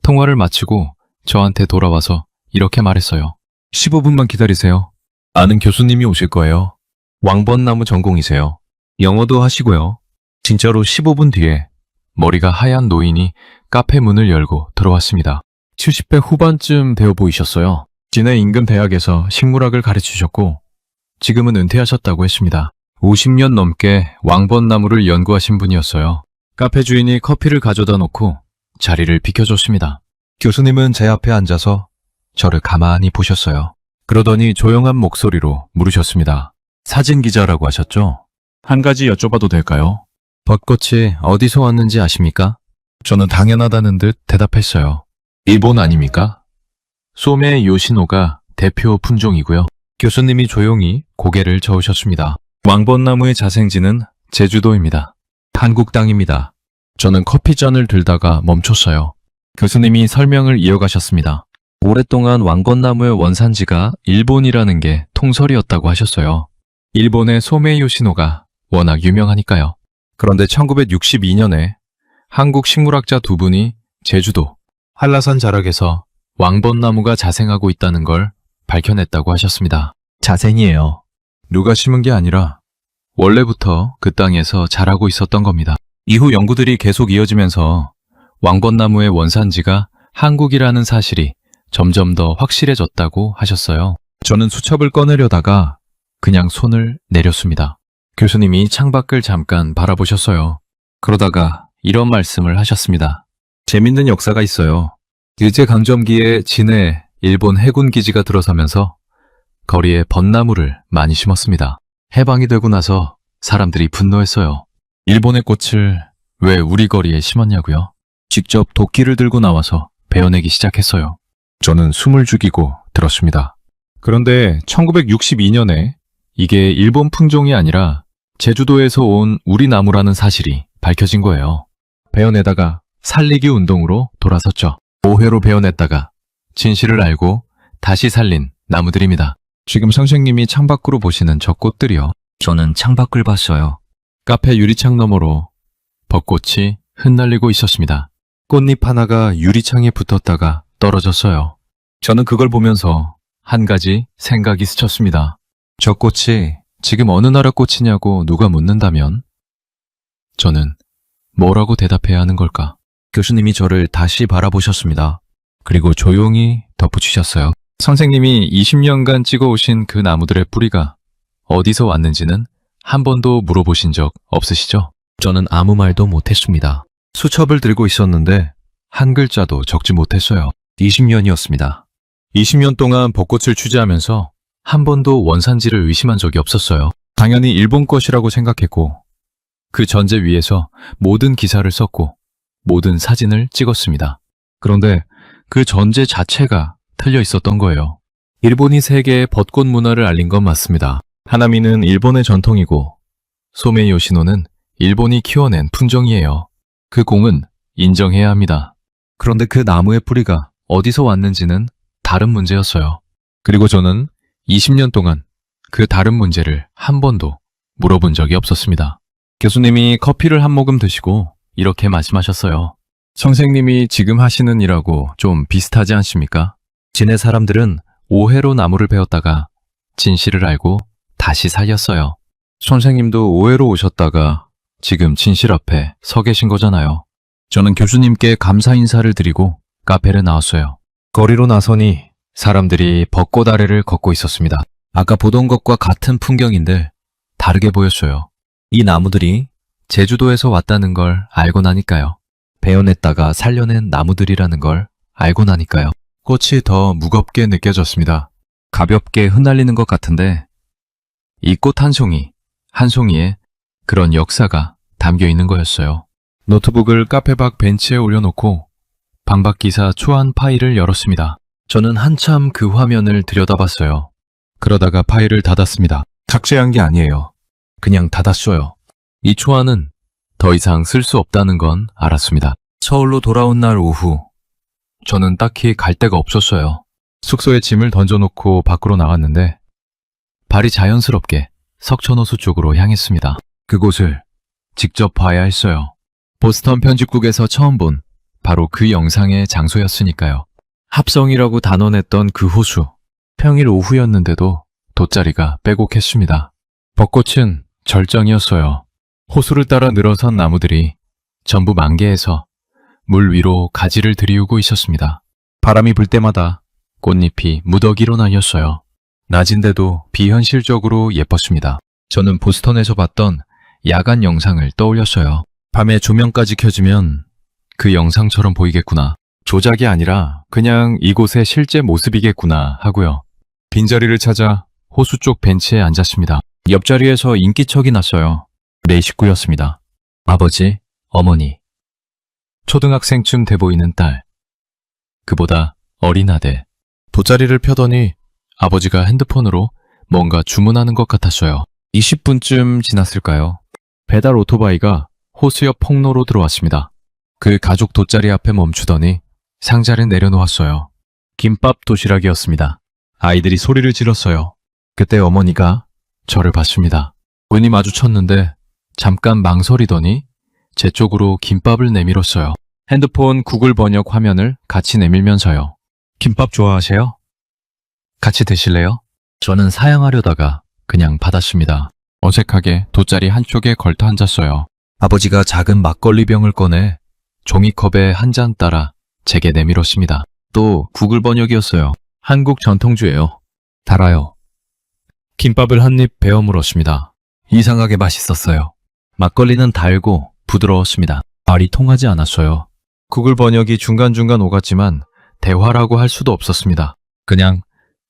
통화를 마치고 저한테 돌아와서 이렇게 말했어요. 15분만 기다리세요. 아는 교수님이 오실 거예요. 왕벚나무 전공이세요. 영어도 하시고요. 진짜로 15분 뒤에 머리가 하얀 노인이 카페 문을 열고 들어왔습니다. 70대 후반쯤 되어 보이셨어요. 시내 인근 대학에서 식물학을 가르치셨고 지금은 은퇴하셨다고 했습니다. 50년 넘게 왕벚나무를 연구하신 분이었어요. 카페 주인이 커피를 가져다 놓고 자리를 비켜줬습니다. 교수님은 제 앞에 앉아서 저를 가만히 보셨어요. 그러더니 조용한 목소리로 물으셨습니다. 사진 기자라고 하셨죠? 한 가지 여쭤봐도 될까요? 벚꽃이 어디서 왔는지 아십니까? 저는 당연하다는 듯 대답했어요. 일본 아닙니까? 소메 요시노가 대표 품종이고요. 교수님이 조용히 고개를 저으셨습니다. 왕벚나무의 자생지는 제주도입니다. 한국 땅입니다. 저는 커피잔을 들다가 멈췄어요. 교수님이 설명을 이어가셨습니다. 오랫동안 왕벚나무의 원산지가 일본이라는 게 통설이었다고 하셨어요. 일본의 소메 요시노가 워낙 유명하니까요. 그런데 1962년에 한국 식물학자 두 분이 제주도 한라산 자락에서 왕벚나무가 자생하고 있다는 걸 밝혀냈다고 하셨습니다. 자생이에요. 누가 심은 게 아니라 원래부터 그 땅에서 자라고 있었던 겁니다. 이후 연구들이 계속 이어지면서 왕벚나무의 원산지가 한국이라는 사실이 점점 더 확실해졌다고 하셨어요. 저는 수첩을 꺼내려다가 그냥 손을 내렸습니다. 교수님이 창밖을 잠깐 바라보셨어요. 그러다가 이런 말씀을 하셨습니다. 재밌는 역사가 있어요. 일제강점기에 진해에 일본 해군 기지가 들어서면서 거리에 벚나무를 많이 심었습니다. 해방이 되고 나서 사람들이 분노했어요. 일본의 꽃을 왜 우리 거리에 심었냐고요? 직접 도끼를 들고 나와서 베어내기 시작했어요. 저는 숨을 죽이고 들었습니다. 그런데 1962년에 이게 일본 품종이 아니라 제주도에서 온 우리 나무라는 사실이 밝혀진 거예요. 베어내다가 살리기 운동으로 돌아섰죠. 오해로 베어냈다가 진실을 알고 다시 살린 나무들입니다. 지금 선생님이 창밖으로 보시는 저 꽃들이요. 저는 창밖을 봤어요. 카페 유리창 너머로 벚꽃이 흩날리고 있었습니다. 꽃잎 하나가 유리창에 붙었다가 떨어졌어요. 저는 그걸 보면서 한 가지 생각이 스쳤습니다. 저 꽃이 지금 어느 나라 꽃이냐고 누가 묻는다면 저는 뭐라고 대답해야 하는 걸까? 교수님이 저를 다시 바라보셨습니다. 그리고 조용히 덧붙이셨어요. 선생님이 20년간 찍어오신 그 나무들의 뿌리가 어디서 왔는지는 한 번도 물어보신 적 없으시죠? 저는 아무 말도 못했습니다. 수첩을 들고 있었는데 한 글자도 적지 못했어요. 20년이었습니다. 20년 동안 벚꽃을 취재하면서 한 번도 원산지를 의심한 적이 없었어요. 당연히 일본 것이라고 생각했고 그 전제 위에서 모든 기사를 썼고 모든 사진을 찍었습니다. 그런데 그 전제 자체가 틀려 있었던 거예요. 일본이 세계의 벚꽃 문화를 알린 건 맞습니다. 하나미는 일본의 전통이고 소메이 요시노는 일본이 키워낸 품종이에요. 그 공은 인정해야 합니다. 그런데 그 나무의 뿌리가 어디서 왔는지는 다른 문제였어요. 그리고 저는 20년 동안 그 다른 문제를 한 번도 물어본 적이 없었습니다. 교수님이 커피를 한 모금 드시고 이렇게 말씀하셨어요. 선생님이 지금 하시는 일하고 좀 비슷하지 않습니까? 진해 사람들은 오해로 나무를 베었다가 진실을 알고 다시 살렸어요. 선생님도 오해로 오셨다가 지금 진실 앞에 서 계신 거잖아요. 저는 교수님께 감사 인사를 드리고 카페를 나왔어요. 거리로 나서니 사람들이 벚꽃 아래를 걷고 있었습니다. 아까 보던 것과 같은 풍경인데 다르게 보였어요. 이 나무들이 제주도에서 왔다는 걸 알고 나니까요. 베어냈다가 살려낸 나무들이라는 걸 알고 나니까요. 꽃이 더 무겁게 느껴졌습니다. 가볍게 흩날리는 것 같은데 이 꽃 한 송이, 한 송이에 그런 역사가 담겨 있는 거였어요. 노트북을 카페 밖 벤치에 올려놓고 방박 기사 초안 파일을 열었습니다. 저는 한참 그 화면을 들여다봤어요. 그러다가 파일을 닫았습니다. 삭제한 게 아니에요. 그냥 닫았어요. 이 초안은 더 이상 쓸 수 없다는 건 알았습니다. 서울로 돌아온 날 오후, 저는 딱히 갈 데가 없었어요. 숙소에 짐을 던져놓고 밖으로 나갔는데 발이 자연스럽게 석촌호수 쪽으로 향했습니다. 그곳을 직접 봐야 했어요. 보스턴 편집국에서 처음 본 바로 그 영상의 장소였으니까요. 합성이라고 단언했던 그 호수, 평일 오후였는데도 돗자리가 빼곡했습니다. 벚꽃은 절정이었어요. 호수를 따라 늘어선 나무들이 전부 만개해서 물 위로 가지를 들이우고 있었습니다. 바람이 불 때마다 꽃잎이 무더기로 날렸어요. 낮인데도 비현실적으로 예뻤습니다. 저는 보스턴에서 봤던 야간 영상을 떠올렸어요. 밤에 조명까지 켜지면 그 영상처럼 보이겠구나. 조작이 아니라 그냥 이곳의 실제 모습이겠구나 하고요. 빈자리를 찾아 호수 쪽 벤치에 앉았습니다. 옆자리에서 인기척이 났어요. 내 식구였습니다. 아버지, 어머니, 초등학생쯤 돼 보이는 딸, 그보다 어린 아들. 돗자리를 펴더니 아버지가 핸드폰으로 뭔가 주문하는 것 같았어요. 20분쯤 지났을까요? 배달 오토바이가 호수 옆 폭로로 들어왔습니다. 그 가족 돗자리 앞에 멈추더니 상자를 내려놓았어요. 김밥 도시락이었습니다. 아이들이 소리를 질렀어요. 그때 어머니가 저를 봤습니다. 눈이 마주쳤는데 잠깐 망설이더니 제 쪽으로 김밥을 내밀었어요. 핸드폰 구글 번역 화면을 같이 내밀면서요. 김밥 좋아하세요? 같이 드실래요? 저는 사양하려다가 그냥 받았습니다. 어색하게 돗자리 한쪽에 걸터 앉았어요. 아버지가 작은 막걸리 병을 꺼내 종이컵에 한 잔 따라 제게 내밀었습니다. 또 구글 번역이었어요. 한국 전통주예요. 달아요. 김밥을 한 입 베어 물었습니다. 이상하게 맛있었어요. 막걸리는 달고 부드러웠습니다. 말이 통하지 않았어요. 구글 번역이 중간중간 오갔지만 대화라고 할 수도 없었습니다. 그냥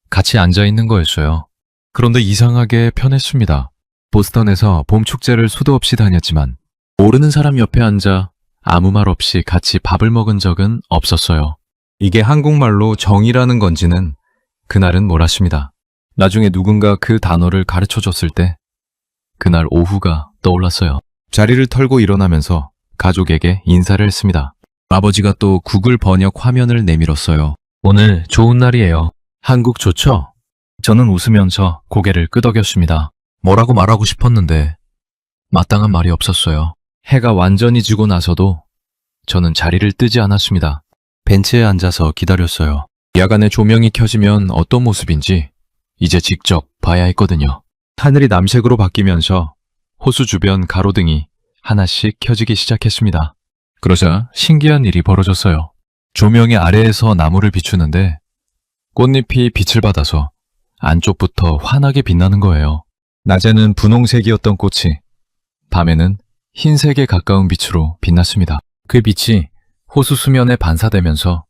같이 앉아있는 거였어요. 그런데 이상하게 편했습니다. 보스턴에서 봄 축제를 수도 없이 다녔지만 모르는 사람 옆에 앉아 아무 말 없이 같이 밥을 먹은 적은 없었어요. 이게 한국말로 정이라는 건지는 그날은 몰랐습니다. 나중에 누군가 그 단어를 가르쳐 줬을 때 그날 오후가 떠올랐어요. 자리를 털고 일어나면서 가족에게 인사를 했습니다. 아버지가 또 구글 번역 화면을 내밀었어요. 오늘 좋은 날이에요. 한국 좋죠? 저는 웃으면서 고개를 끄덕였습니다. 뭐라고 말하고 싶었는데 마땅한 말이 없었어요. 해가 완전히 지고 나서도 저는 자리를 뜨지 않았습니다. 벤치에 앉아서 기다렸어요. 야간에 조명이 켜지면 어떤 모습인지 이제 직접 봐야 했거든요. 하늘이 남색으로 바뀌면서 호수 주변 가로등이 하나씩 켜지기 시작했습니다. 그러자 신기한 일이 벌어졌어요. 조명의 아래에서 나무를 비추는데 꽃잎이 빛을 받아서 안쪽부터 환하게 빛나는 거예요. 낮에는 분홍색이었던 꽃이 밤에는 흰색에 가까운 빛으로 빛났습니다. 그 빛이 호수 수면에 반사되면서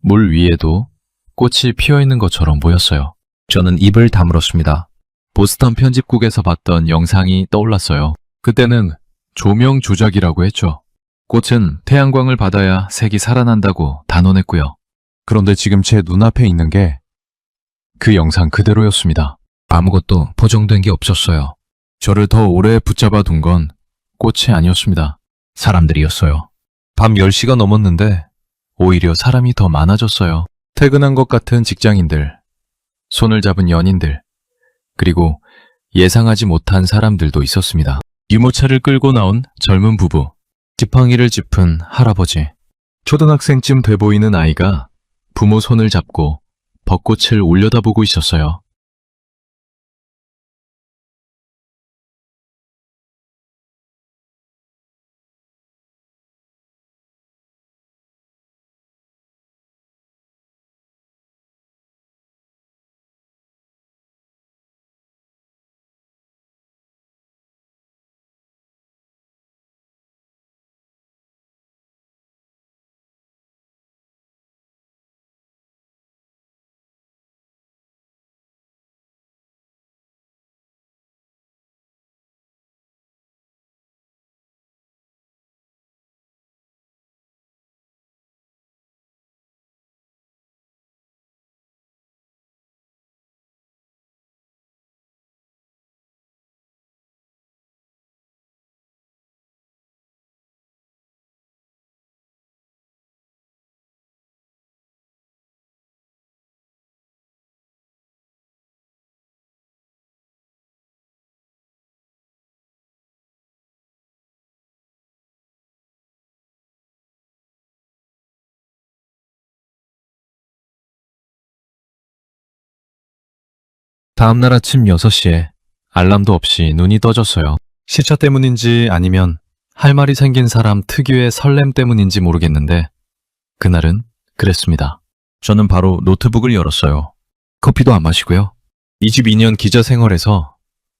물 위에도 꽃이 피어 있는 것처럼 보였어요. 저는 입을 다물었습니다. 보스턴 편집국에서 봤던 영상이 떠올랐어요. 그때는 조명 조작이라고 했죠. 꽃은 태양광을 받아야 색이 살아난다고 단언했고요. 그런데 지금 제 눈앞에 있는 게 그 영상 그대로였습니다. 아무것도 포장된 게 없었어요. 저를 더 오래 붙잡아 둔 건 꽃이 아니었습니다. 사람들이었어요. 밤 10시가 넘었는데 오히려 사람이 더 많아졌어요. 퇴근한 것 같은 직장인들, 손을 잡은 연인들, 그리고 예상하지 못한 사람들도 있었습니다. 유모차를 끌고 나온 젊은 부부, 지팡이를 짚은 할아버지, 초등학생쯤 돼 보이는 아이가 부모 손을 잡고 벚꽃을 올려다보고 있었어요. 다음날 아침 6시에 알람도 없이 눈이 떠졌어요. 시차 때문인지 아니면 할 말이 생긴 사람 특유의 설렘 때문인지 모르겠는데 그날은 그랬습니다. 저는 바로 노트북을 열었어요. 커피도 안 마시고요. 22년 기자 생활에서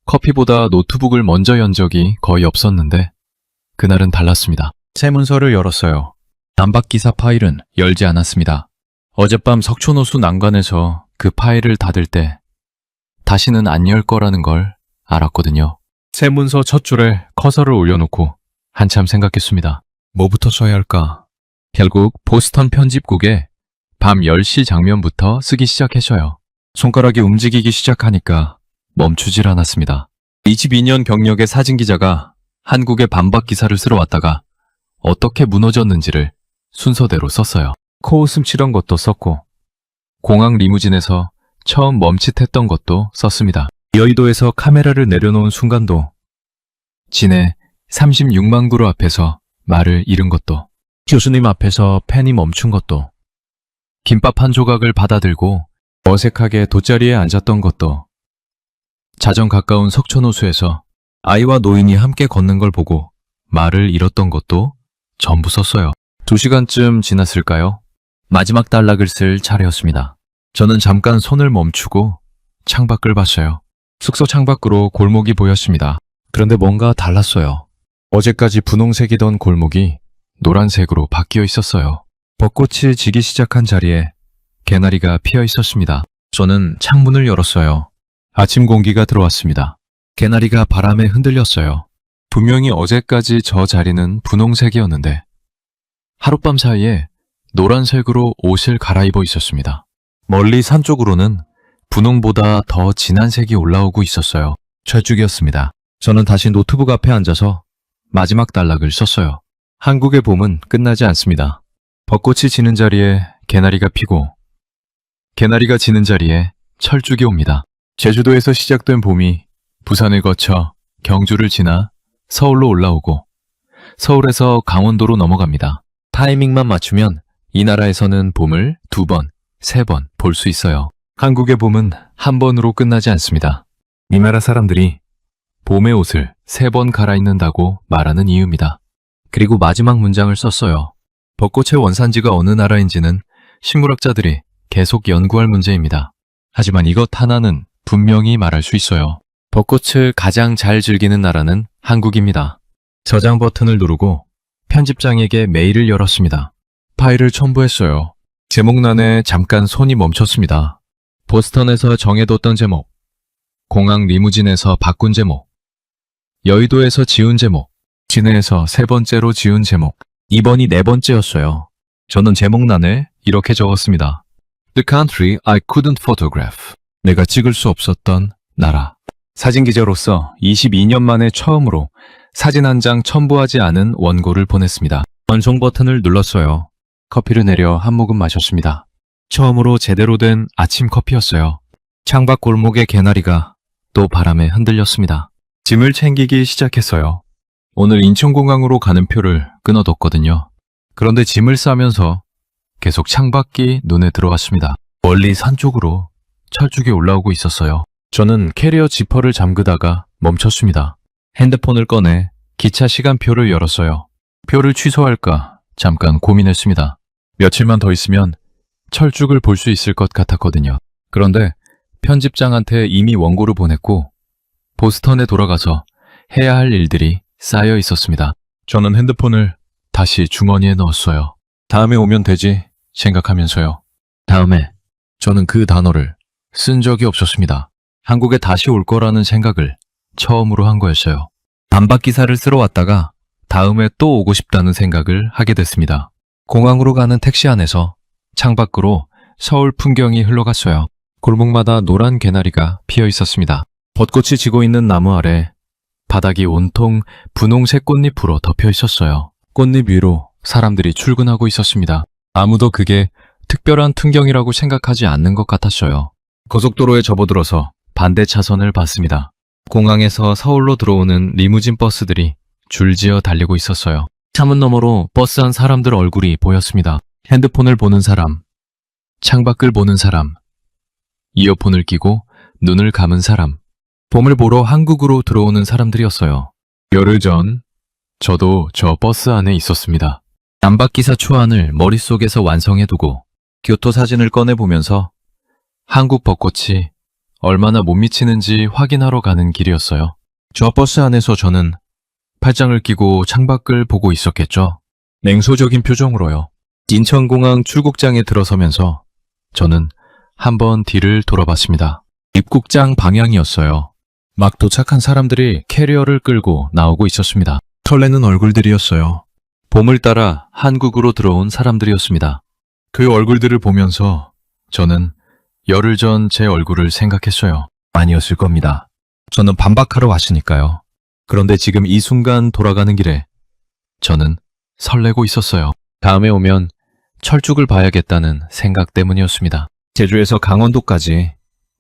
커피보다 노트북을 먼저 연 적이 거의 없었는데 그날은 달랐습니다. 새 문서를 열었어요. 단박 기사 파일은 열지 않았습니다. 어젯밤 석촌호수 난간에서 그 파일을 닫을 때 다시는 안 열 거라는 걸 알았거든요. 새 문서 첫 줄에 커서를 올려놓고 한참 생각했습니다. 뭐부터 써야 할까? 결국 보스턴 편집국에 밤 10시 장면부터 쓰기 시작했어요. 손가락이 움직이기 시작하니까 멈추질 않았습니다. 22년 경력의 사진기자가 한국의 반박 기사를 쓰러 왔다가 어떻게 무너졌는지를 순서대로 썼어요. 코웃음 치던 것도 썼고 공항 리무진에서 처음 멈칫했던 것도 썼습니다. 여의도에서 카메라를 내려놓은 순간도, 진해 36만 구로 앞에서 말을 잃은 것도, 교수님 앞에서 펜이 멈춘 것도, 김밥 한 조각을 받아들고 어색하게 돗자리에 앉았던 것도, 자정 가까운 석촌호수에서 아이와 노인이 함께 걷는 걸 보고 말을 잃었던 것도 전부 썼어요. 2시간쯤 지났을까요? 마지막 단락을 쓸 차례였습니다. 저는 잠깐 손을 멈추고 창밖을 봤어요. 숙소 창밖으로 골목이 보였습니다. 그런데 뭔가 달랐어요. 어제까지 분홍색이던 골목이 노란색으로 바뀌어 있었어요. 벚꽃이 지기 시작한 자리에 개나리가 피어 있었습니다. 저는 창문을 열었어요. 아침 공기가 들어왔습니다. 개나리가 바람에 흔들렸어요. 분명히 어제까지 저 자리는 분홍색이었는데 하룻밤 사이에 노란색으로 옷을 갈아입어 있었습니다. 멀리 산 쪽으로는 분홍보다 더 진한 색이 올라오고 있었어요. 철쭉이었습니다. 저는 다시 노트북 앞에 앉아서 마지막 단락을 썼어요. 한국의 봄은 끝나지 않습니다. 벚꽃이 지는 자리에 개나리가 피고, 개나리가 지는 자리에 철쭉이 옵니다. 제주도에서 시작된 봄이 부산을 거쳐 경주를 지나 서울로 올라오고, 서울에서 강원도로 넘어갑니다. 타이밍만 맞추면 이 나라에서는 봄을 2번, 3번 볼 수 있어요. 한국의 봄은 한 번으로 끝나지 않습니다. 이 나라 사람들이 봄의 옷을 3번 갈아입는다고 말하는 이유입니다. 그리고 마지막 문장을 썼어요. 벚꽃의 원산지가 어느 나라인지는 식물학자들이 계속 연구할 문제입니다. 하지만 이것 하나는 분명히 말할 수 있어요. 벚꽃을 가장 잘 즐기는 나라는 한국입니다. 저장 버튼을 누르고 편집장에게 메일을 열었습니다. 파일을 첨부했어요. 제목란에 잠깐 손이 멈췄습니다. 보스턴에서 정해뒀던 제목, 공항 리무진에서 바꾼 제목, 여의도에서 지운 제목, 시내에서 3번째로 지운 제목, 이번이 4번째였어요. 저는 제목란에 이렇게 적었습니다. The country I couldn't photograph. 내가 찍을 수 없었던 나라. 사진기자로서 22년 만에 처음으로 사진 한 장 첨부하지 않은 원고를 보냈습니다. 완성 버튼을 눌렀어요. 커피를 내려 한 모금 마셨습니다. 처음으로 제대로 된 아침 커피였어요. 창밖 골목의 개나리가 또 바람에 흔들렸습니다. 짐을 챙기기 시작했어요. 오늘 인천공항으로 가는 표를 끊어뒀거든요. 그런데 짐을 싸면서 계속 창밖이 눈에 들어왔습니다. 멀리 산 쪽으로 철쭉이 올라오고 있었어요. 저는 캐리어 지퍼를 잠그다가 멈췄습니다. 핸드폰을 꺼내 기차 시간표를 열었어요. 표를 취소할까 잠깐 고민했습니다. 며칠만 더 있으면 철쭉을 볼 수 있을 것 같았거든요. 그런데 편집장한테 이미 원고를 보냈고 보스턴에 돌아가서 해야 할 일들이 쌓여 있었습니다. 저는 핸드폰을 다시 주머니에 넣었어요. 다음에 오면 되지 생각하면서요. 다음에 저는 그 단어를 쓴 적이 없었습니다. 한국에 다시 올 거라는 생각을 처음으로 한 거였어요. 단박 기사를 쓰러 왔다가 다음에 또 오고 싶다는 생각을 하게 됐습니다. 공항으로 가는 택시 안에서 창밖으로 서울 풍경이 흘러갔어요. 골목마다 노란 개나리가 피어 있었습니다. 벚꽃이 지고 있는 나무 아래 바닥이 온통 분홍색 꽃잎으로 덮여 있었어요. 꽃잎 위로 사람들이 출근하고 있었습니다. 아무도 그게 특별한 풍경이라고 생각하지 않는 것 같았어요. 고속도로에 접어들어서 반대 차선을 봤습니다. 공항에서 서울로 들어오는 리무진 버스들이 줄지어 달리고 있었어요. 차문 너머로 버스 안 사람들 얼굴이 보였습니다. 핸드폰을 보는 사람, 창밖을 보는 사람, 이어폰을 끼고 눈을 감은 사람, 봄을 보러 한국으로 들어오는 사람들이었어요. 열흘 전 저도 저 버스 안에 있었습니다. 남박기사 초안을 머릿속에서 완성해두고 교토 사진을 꺼내보면서 한국 벚꽃이 얼마나 못 미치는지 확인하러 가는 길이었어요. 저 버스 안에서 저는 팔짱을 끼고 창밖을 보고 있었겠죠. 냉소적인 표정으로요. 인천공항 출국장에 들어서면서 저는 한번 뒤를 돌아봤습니다. 입국장 방향이었어요. 막 도착한 사람들이 캐리어를 끌고 나오고 있었습니다. 설레는 얼굴들이었어요. 봄을 따라 한국으로 들어온 사람들이었습니다. 그 얼굴들을 보면서 저는 열흘 전 제 얼굴을 생각했어요. 아니었을 겁니다. 저는 반박하러 왔으니까요. 그런데 지금 이 순간 돌아가는 길에 저는 설레고 있었어요. 다음에 오면 철쭉을 봐야겠다는 생각 때문이었습니다. 제주에서 강원도까지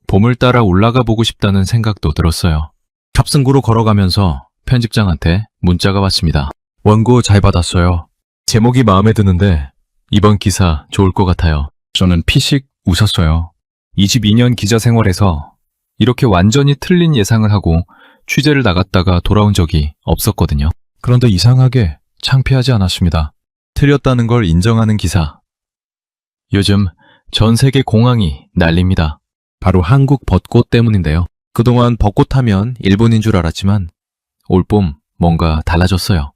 봄을 따라 올라가 보고 싶다는 생각도 들었어요. 탑승구로 걸어가면서 편집장한테 문자가 왔습니다. 원고 잘 받았어요. 제목이 마음에 드는데 이번 기사 좋을 것 같아요. 저는 피식 웃었어요. 22년 기자 생활에서 이렇게 완전히 틀린 예상을 하고 취재를 나갔다가 돌아온 적이 없었거든요. 그런데 이상하게 창피하지 않았습니다. 틀렸다는 걸 인정하는 기사. 요즘 전 세계 공항이 난립니다. 바로 한국 벚꽃 때문인데요. 그동안 벚꽃 하면 일본인 줄 알았지만 올 봄 뭔가 달라졌어요.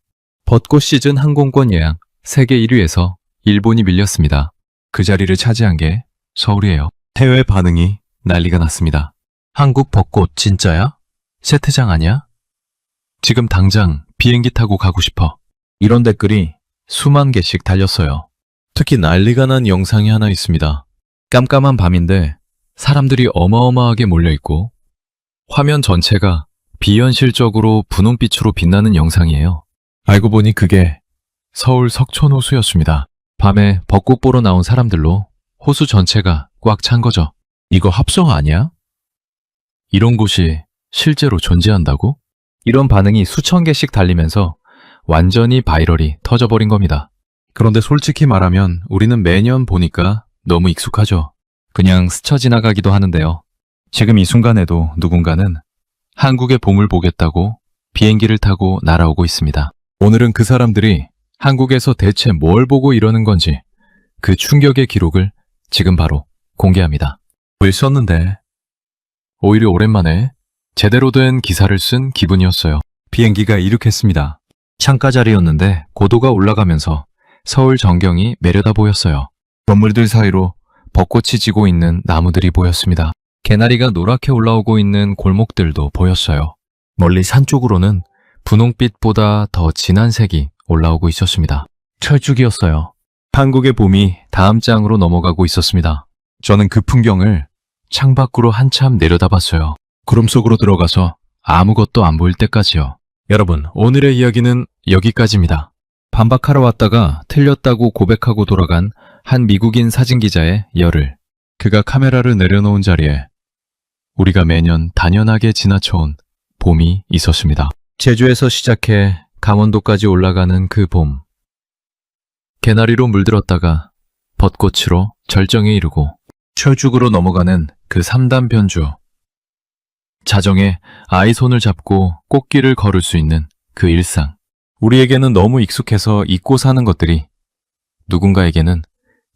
벚꽃 시즌 항공권 예약 세계 1위에서 일본이 밀렸습니다. 그 자리를 차지한 게 서울이에요. 해외 반응이 난리가 났습니다. 한국 벚꽃 진짜야? 세트장 아니야? 지금 당장 비행기 타고 가고 싶어. 이런 댓글이 수만 개씩 달렸어요. 특히 난리가 난 영상이 하나 있습니다. 깜깜한 밤인데 사람들이 어마어마하게 몰려있고 화면 전체가 비현실적으로 분홍빛으로 빛나는 영상이에요. 알고 보니 그게 서울 석촌호수였습니다. 밤에 벚꽃 보러 나온 사람들로 호수 전체가 꽉 찬 거죠. 이거 합성 아니야? 이런 곳이 실제로 존재한다고? 이런 반응이 수천 개씩 달리면서 완전히 바이럴이 터져버린 겁니다. 그런데 솔직히 말하면 우리는 매년 보니까 너무 익숙하죠. 그냥 스쳐 지나가기도 하는데요. 지금 이 순간에도 누군가는 한국의 봄을 보겠다고 비행기를 타고 날아오고 있습니다. 오늘은 그 사람들이 한국에서 대체 뭘 보고 이러는 건지 그 충격의 기록을 지금 바로 공개합니다. 왜 썼는데? 오히려 오랜만에 제대로 된 기사를 쓴 기분이었어요. 비행기가 이륙했습니다. 창가 자리였는데 고도가 올라가면서 서울 전경이 내려다 보였어요. 건물들 사이로 벚꽃이 지고 있는 나무들이 보였습니다. 개나리가 노랗게 올라오고 있는 골목들도 보였어요. 멀리 산 쪽으로는 분홍빛보다 더 진한 색이 올라오고 있었습니다. 철쭉이었어요. 한국의 봄이 다음 장으로 넘어가고 있었습니다. 저는 그 풍경을 창밖으로 한참 내려다봤어요. 구름 속으로 들어가서 아무것도 안 보일 때까지요. 여러분, 오늘의 이야기는 여기까지입니다. 반박하러 왔다가 틀렸다고 고백하고 돌아간 한 미국인 사진기자의 열을, 그가 카메라를 내려놓은 자리에 우리가 매년 단연하게 지나쳐온 봄이 있었습니다. 제주에서 시작해 강원도까지 올라가는 그 봄. 개나리로 물들었다가 벚꽃으로 절정에 이르고 철쭉으로 넘어가는 그 3단 변주. 자정에 아이 손을 잡고 꽃길을 걸을 수 있는 그 일상. 우리에게는 너무 익숙해서 잊고 사는 것들이 누군가에게는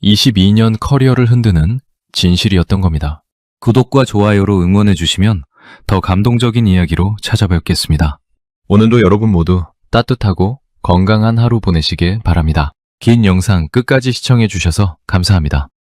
22년 커리어를 흔드는 진실이었던 겁니다. 구독과 좋아요로 응원해 주시면 더 감동적인 이야기로 찾아뵙겠습니다. 오늘도 여러분 모두 따뜻하고 건강한 하루 보내시길 바랍니다. 긴 영상 끝까지 시청해 주셔서 감사합니다.